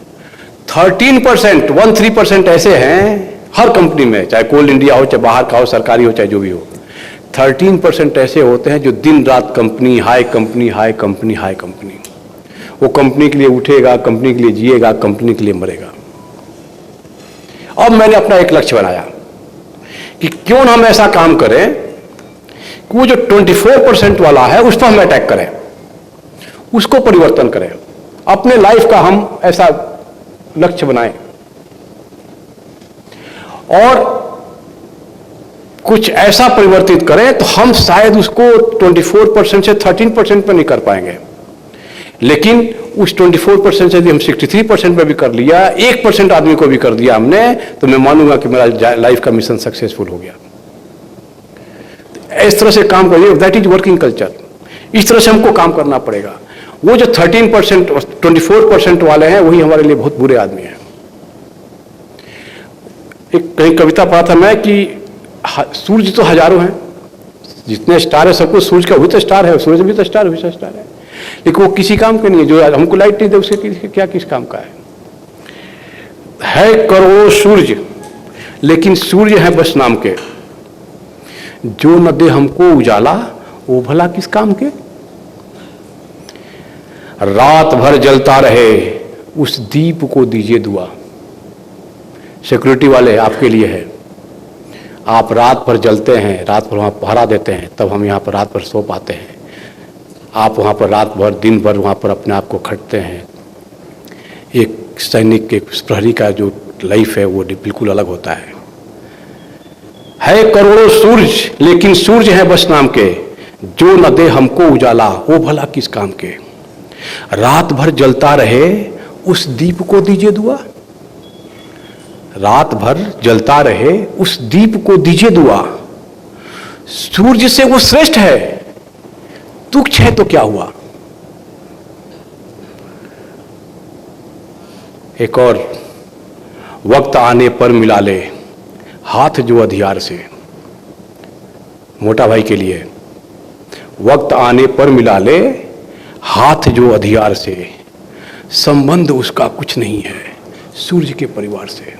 13% ऐसे हैं हर कंपनी में, चाहे कोल इंडिया हो, चाहे बाहर का हो, सरकारी हो, चाहे जो भी हो। 13% ऐसे होते हैं जो दिन रात company, high company, high company, high company. वो कंपनी के लिए उठेगा, कंपनी के लिए जिएगा, कंपनी के लिए मरेगा। अब मैंने अपना एक लक्ष्य बनाया कि क्यों ना हम ऐसा काम करें कि वो जो 24% वाला है उस पर हम अटैक करें, उसको परिवर्तन करें, अपने लाइफ का हम ऐसा लक्ष्य बनाएं और कुछ ऐसा परिवर्तित करें तो हम शायद उसको 24% से 13% पर नहीं कर पाएंगे, लेकिन उस 24% से यदि हम 63% पे भी कर लिया, 1% आदमी को भी कर दिया हमने, तो मैं मानूंगा कि मेरा लाइफ का मिशन सक्सेसफुल हो गया। इस तरह से काम करिए, दैट इज वर्किंग कल्चर। इस तरह से हमको काम करना पड़ेगा। वो जो 13% 24% वाले हैं वही हमारे लिए बहुत बुरे आदमी हैं। एक कहीं कविता पढ़ा था मैं कि सूर्य तो हजारों हैं, जितने स्टार है सबको सूर्य का, वही तो स्टार है, सूर्य भी तो स्टार, वही तो स्टार है, लेकिन वो किसी काम के नहीं है। जो हमको लाइट नहीं दे उसके क्या किस काम का है करोड़ों सूर्य, लेकिन सूर्य है बस नाम के। जो न दे हमको उजाला वो भला किस काम के। रात भर जलता रहे उस दीप को दीजिए दुआ। सिक्योरिटी वाले आपके लिए है। आप रात भर जलते हैं, रात भर वहां पहरा देते हैं, तब हम यहाँ पर रात भर सो पाते हैं। आप वहाँ पर रात भर दिन भर वहाँ पर अपने आप को खटते हैं। एक सैनिक के प्रहरी का जो लाइफ है वो बिल्कुल अलग होता है करोड़ों सूरज, लेकिन सूरज है बस नाम के। जो न दे हमको उजाला वो भला किस काम के। रात भर जलता रहे उस दीप को दीजिए दुआ। रात भर जलता रहे उस दीप को दीजिए दुआ। सूर्य से वो श्रेष्ठ है, तुच्छ है तो क्या हुआ। एक और, वक्त आने पर मिला ले हाथ जो अधियार से। मोटा भाई के लिए, वक्त आने पर मिला ले हाथ जो अधियार से। संबंध उसका कुछ नहीं है सूर्य के परिवार से।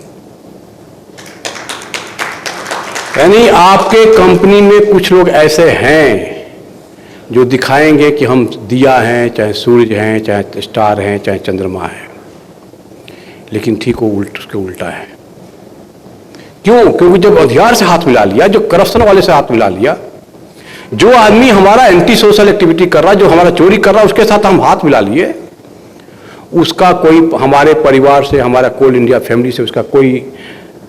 यानी आपके कंपनी में कुछ लोग ऐसे हैं जो दिखाएंगे कि हम दिया हैं, चाहे सूरज हैं, चाहे स्टार हैं, चाहे चंद्रमा है, लेकिन ठीक वो उसके उल्टा है। क्यों? क्योंकि जब अधियार से हाथ मिला लिया, जो करप्शन वाले से हाथ मिला लिया, जो आदमी हमारा एंटी सोशल एक्टिविटी कर रहा है, जो हमारा चोरी कर रहा है, उसके साथ हम हाथ मिला लिए, उसका कोई हमारे परिवार से, हमारा कोल इंडिया फैमिली से उसका कोई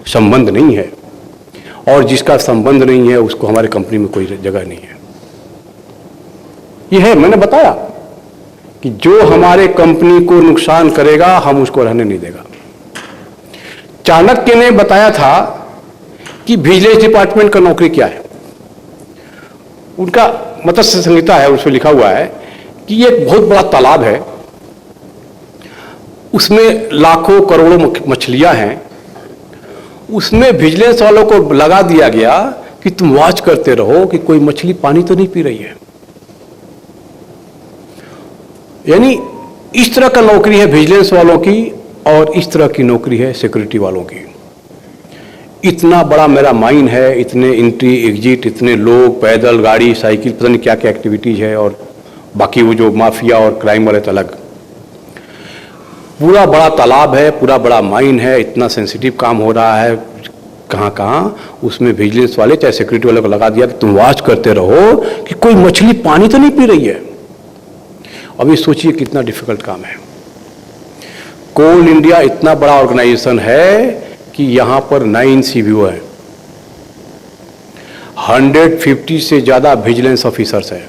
संबंध नहीं है, और जिसका संबंध नहीं है उसको हमारे कंपनी में कोई जगह नहीं है। यह है, मैंने बताया कि जो हमारे कंपनी को नुकसान करेगा हम उसको रहने नहीं देगा। चाणक्य ने बताया था कि विजिलेंस डिपार्टमेंट का नौकरी क्या है। उनका मत्स्य संहिता है, उसमें लिखा हुआ है कि ये एक बहुत बड़ा तालाब है, उसमें लाखों करोड़ों मछलियां हैं, उसमें विजिलेंस वालों को लगा दिया गया कि तुम वॉच करते रहो कि कोई मछली पानी तो नहीं पी रही है। यानी इस तरह का नौकरी है विजिलेंस वालों की, और इस तरह की नौकरी है सिक्योरिटी वालों की। इतना बड़ा मेरा माइन है, इतने एंट्री एग्जिट, इतने लोग, पैदल, गाड़ी, साइकिल, पता नहीं क्या क्या एक्टिविटीज है, और बाकी वो जो माफिया और क्राइम वाले तो अलग। पूरा बड़ा तालाब है, पूरा बड़ा माइन है, इतना सेंसिटिव काम हो रहा है कहाँ कहाँ, उसमें विजिलेंस वाले चाहे सिक्योरिटी वाले को लगा दिया कि तुम वॉच करते रहो कि कोई मछली पानी तो नहीं पी रही है। अभी सोचिए कितना डिफिकल्ट काम है। कोल इंडिया इतना बड़ा ऑर्गेनाइजेशन है कि यहां पर 9 CBO है, 150 से ज्यादा विजिलेंस ऑफिसर्स है।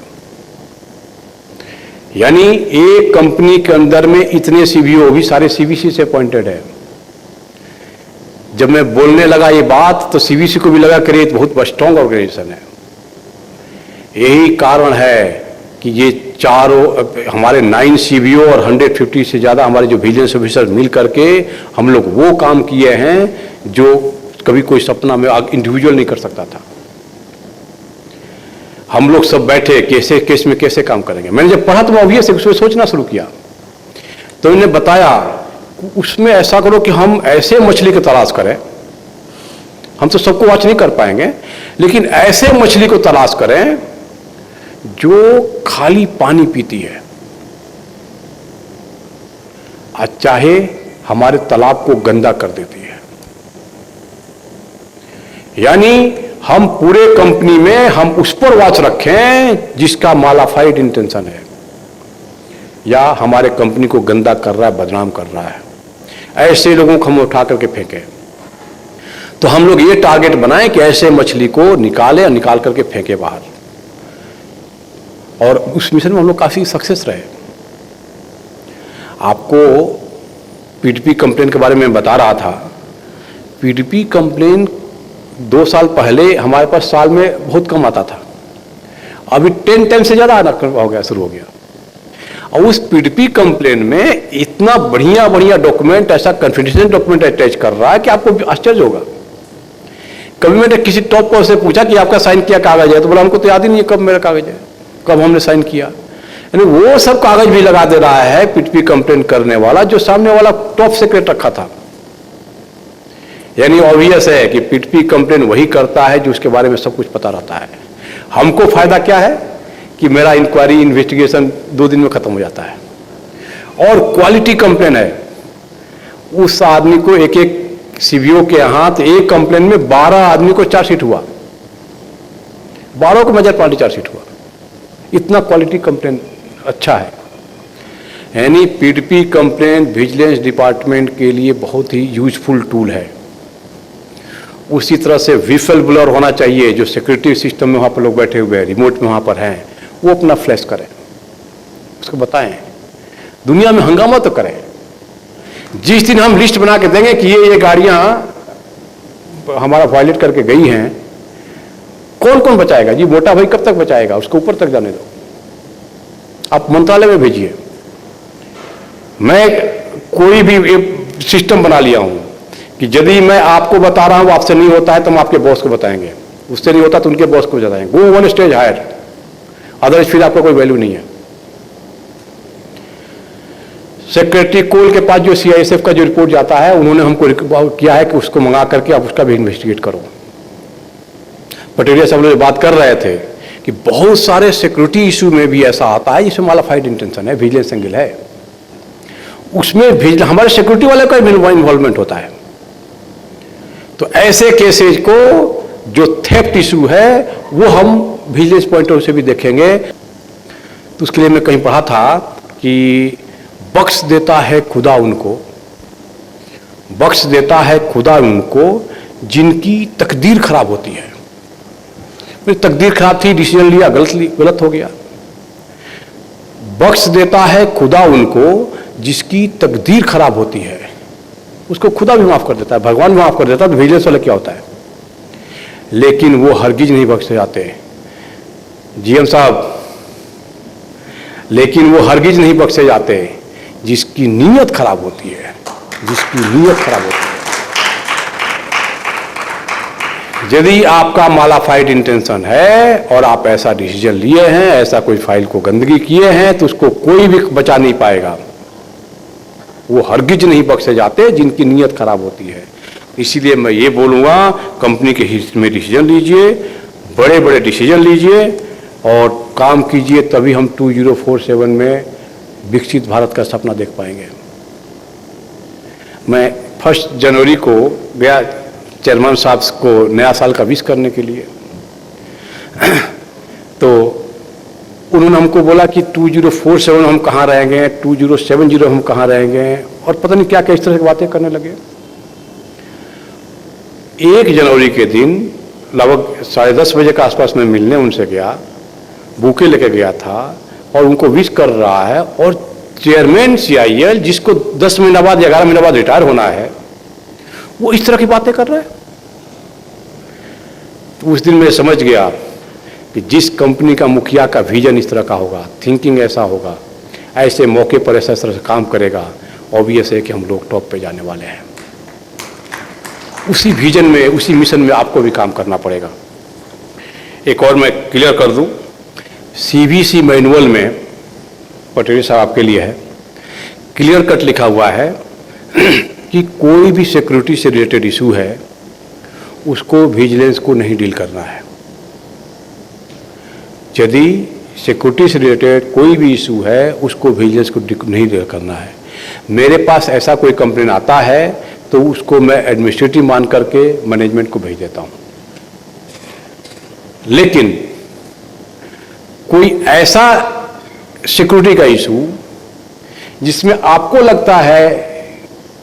यानी एक कंपनी के अंदर में इतने CBO भी सारे CBC से अपॉइंटेड है। जब मैं बोलने लगा ये बात तो CBC को भी लगा कि ये बहुत स्ट्रॉन्ग ऑर्गेनाइजेशन है। यही कारण है कि ये चारों हमारे 9 CBO और 150 से ज्यादा हमारे जो विजिलेंस ऑफिसर मिल करके हम लोग वो काम किए हैं जो कभी कोई सपना में इंडिविजुअल नहीं कर सकता था। हम लोग सब बैठे कैसे केस में कैसे काम करेंगे। मैंने जब पढ़ा तो मैं ऑब्वियस उसमें सोचना शुरू किया, तो इन्हें बताया उसमें ऐसा करो कि हम ऐसे मछली की तलाश करें, हम तो सबको वॉच नहीं कर पाएंगे, लेकिन ऐसे मछली को तलाश करें जो खाली पानी पीती है, चाहे हमारे तालाब को गंदा कर देती है। यानी हम पूरे कंपनी में हम उस पर वॉच रखें जिसका मालाफाइड इंटेंशन है या हमारे कंपनी को गंदा कर रहा है, बदनाम कर रहा है। ऐसे लोगों को हम उठा करके फेंकें। तो हम लोग ये टारगेट बनाएं कि ऐसे मछली को निकालें और निकाल करके फेंके बाहर, और उस मिशन में हम लोग काफी सक्सेस रहे। आपको पीडीपी कंप्लेन के बारे में बता रहा था। पीडीपी कंप्लेन 2 साल पहले हमारे पास साल में बहुत कम आता था, अभी 10 टाइम से ज्यादा आना हो गया, शुरू हो गया। और उस पीडीपी कंप्लेन में इतना बढ़िया बढ़िया डॉक्यूमेंट, ऐसा कॉन्फिडेंशियल डॉक्यूमेंट अटैच कर रहा है कि आपको आश्चर्य होगा। कभी मैंने किसी टॉप पर से पूछा कि आपका साइन किया कागज है, तो बोला हमको तो याद ही नहीं है कब मेरा कागज है, कब हमने साइन किया। यानी वो सब कागज भी लगा दे रहा है पीडीपी कंप्लेन करने वाला, जो सामने वाला टॉप सीक्रेट रखा था। यानी ऑब्वियस है कि पीडीपी कंप्लेन वही करता है जो उसके बारे में सब कुछ पता रहता है। हमको फायदा क्या है कि मेरा इंक्वायरी इन्वेस्टिगेशन 2 दिन में खत्म हो जाता है, और क्वालिटी कंप्लेन है। उस आदमी को एक सीबीओ के यहां तो एक कंप्लेन में 12 आदमी को चार्जशीट हुआ, 12 को मेजर पार्टी चार्जशीट हुआ। इतना क्वालिटी कंप्लेन अच्छा है। यानी पीडीपी कंप्लेन विजिलेंस डिपार्टमेंट के लिए बहुत ही यूजफुल टूल है। उसी तरह से विफल ब्लर होना चाहिए, जो सिक्योरिटी सिस्टम में वहां पर लोग बैठे हुए हैं, रिमोट में वहां पर हैं, वो अपना फ्लैश करें, उसको बताएं, दुनिया में हंगामा तो करें। जिस दिन हम लिस्ट बना के देंगे कि ये गाड़ियां हमारा वायलेट करके गई हैं, कौन कौन बचाएगा जी? मोटा भाई कब तक बचाएगा? उसको ऊपर तक जाने दो, आप मंत्रालय में भेजिए। मैं कोई भी सिस्टम बना लिया हूं कि यदि मैं आपको बता रहा हूं आपसे नहीं होता है तो हम आपके बॉस को बताएंगे, उससे नहीं होता तो उनके बॉस को बताएंगे। गो 1 स्टेज हायर, अदरवाइज फिर आपका कोई वैल्यू नहीं है। सेक्रेटरी कोल के पास जो सीआईएसएफ का जो रिपोर्ट जाता है, उन्होंने हमको किया है कि उसको मंगा करके आप उसका भी इन्वेस्टिगेट करो। पटेरिया साहब लोग बात कर रहे थे कि बहुत सारे सिक्योरिटी इशू में भी ऐसा आता है जिसमें मालाफाइड इंटेंशन है, विजिलेंस एंगल है, उसमें हमारे सिक्योरिटी वाले का इन्वॉल्वमेंट होता है। तो ऐसे केसेज को जो थेफ्ट इशू है वो हम विजिलेंस पॉइंट ऑफ व्यू से भी देखेंगे तो उसके लिए मैं कहीं पढ़ा था कि बख्श देता है खुदा उनको, बख्श देता है खुदा उनको जिनकी तकदीर खराब होती है। मेरी तकदीर खराब थी, डिसीजन लिया, गलत हो गया। बख्श देता है खुदा उनको जिसकी तकदीर खराब होती है, उसको खुदा भी माफ कर देता है, भगवान भी माफ कर देता है। तो विजिलेंस वाला क्या होता है? लेकिन वो हरगिज नहीं बख्शे जाते जीएम साहब, लेकिन वो हरगिज नहीं बख्शे जाते जिसकी नीयत खराब होती है, जिसकी नीयत खराब होती है। यदि आपका मालाफाइड इंटेंशन है और आप ऐसा डिसीजन लिए हैं, ऐसा कोई फाइल को गंदगी किए हैं, तो उसको कोई भी बचा नहीं पाएगा। वो हरगिज नहीं बख्शे जाते जिनकी नीयत खराब होती है। इसीलिए मैं ये बोलूँगा, कंपनी के हित में डिसीजन लीजिए, बड़े बड़े डिसीजन लीजिए और काम कीजिए, तभी हम 2047 में विकसित भारत का सपना देख पाएंगे। मैं 1 जनवरी को गया चेयरमैन साहब को नया साल का विश करने के लिए, तो उन्होंने हमको बोला कि 2047 हम कहाँ रहेंगे, 2070 हम कहाँ रहेंगे, और पता नहीं क्या क्या इस तरह की बातें करने लगे। 1 जनवरी के दिन लगभग 10:30 बजे के आसपास में मिलने उनसे गया, बुके लेके गया था और उनको विश कर रहा है। और चेयरमैन CIL जिसको 10 महीना बाद या 11 महीना बाद रिटायर होना है, वो इस तरह की बातें कर रहा है। तो उस दिन मैं समझ गया कि जिस कंपनी का मुखिया का विजन इस तरह का होगा, थिंकिंग ऐसा होगा, ऐसे मौके पर ऐसा तरह से काम करेगा, ऑब्वियस है कि हम लोग टॉप पे जाने वाले हैं। उसी विजन में, उसी मिशन में आपको भी काम करना पड़ेगा। एक और मैं क्लियर कर दूं, CBC मैनुअल में, पटेल साहब आपके लिए है, क्लियर कट लिखा हुआ है कि कोई भी सिक्योरिटी से रिलेटेड इशू है उसको विजिलेंस को नहीं डील करना है। यदि सिक्योरिटी से रिलेटेड कोई भी इशू है उसको विजिलेंस को नहीं डील करना है। मेरे पास ऐसा कोई कंप्लेन आता है तो उसको मैं एडमिनिस्ट्रेटिव मान करके मैनेजमेंट को भेज देता हूं। लेकिन कोई ऐसा सिक्योरिटी का इशू जिसमें आपको लगता है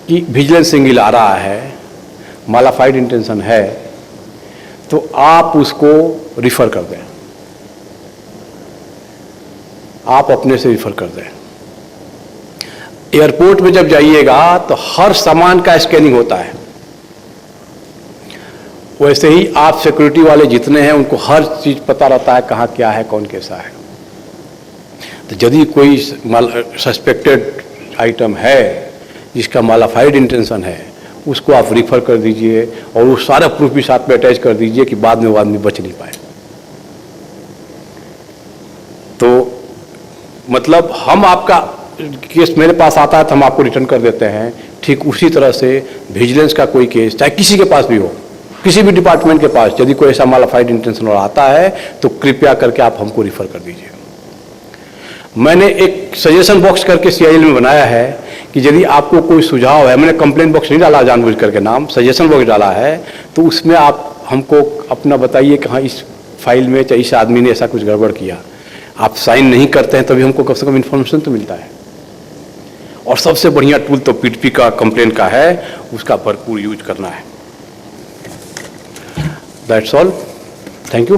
कि विजिलेंस सिंगल आ रहा है, मालाफाइड इंटेंशन है, तो आप उसको रिफर कर दें, आप अपने से रिफर कर दें। एयरपोर्ट में जब जाइएगा तो हर सामान का स्कैनिंग होता है, वैसे ही आप सिक्योरिटी वाले जितने हैं उनको हर चीज पता रहता है, कहाँ क्या है, कौन कैसा है। तो यदि कोई सस्पेक्टेड आइटम है जिसका मालाफाइड इंटेंशन है, उसको आप रिफर कर दीजिए और वो सारा प्रूफ भी साथ में अटैच कर दीजिए कि बाद में वो आदमी बच नहीं पाए। तो मतलब हम आपका केस मेरे पास आता है तो हम आपको रिटर्न कर देते हैं। ठीक उसी तरह से विजिलेंस का कोई केस चाहे किसी के पास भी हो, किसी भी डिपार्टमेंट के पास, यदि कोई ऐसा मालाफाइड इंटेंशन और आता है तो कृपया करके आप हमको रिफर कर दीजिए। मैंने एक सजेशन बॉक्स करके CIL में बनाया है कि यदि आपको कोई सुझाव है, मैंने कंप्लेंट बॉक्स नहीं डाला जानबूझ करके नाम, सजेशन बॉक्स डाला है, तो उसमें आप हमको अपना बताइए कि हाँ इस फाइल में चाहे इस आदमी ने ऐसा कुछ गड़बड़ किया। आप साइन नहीं करते हैं तभी हमको कम से कम इन्फॉर्मेशन तो मिलता है। और सबसे बढ़िया टूल तो PTP का कंप्लेंट का है, उसका भरपूर यूज करना है। That's all, thank you.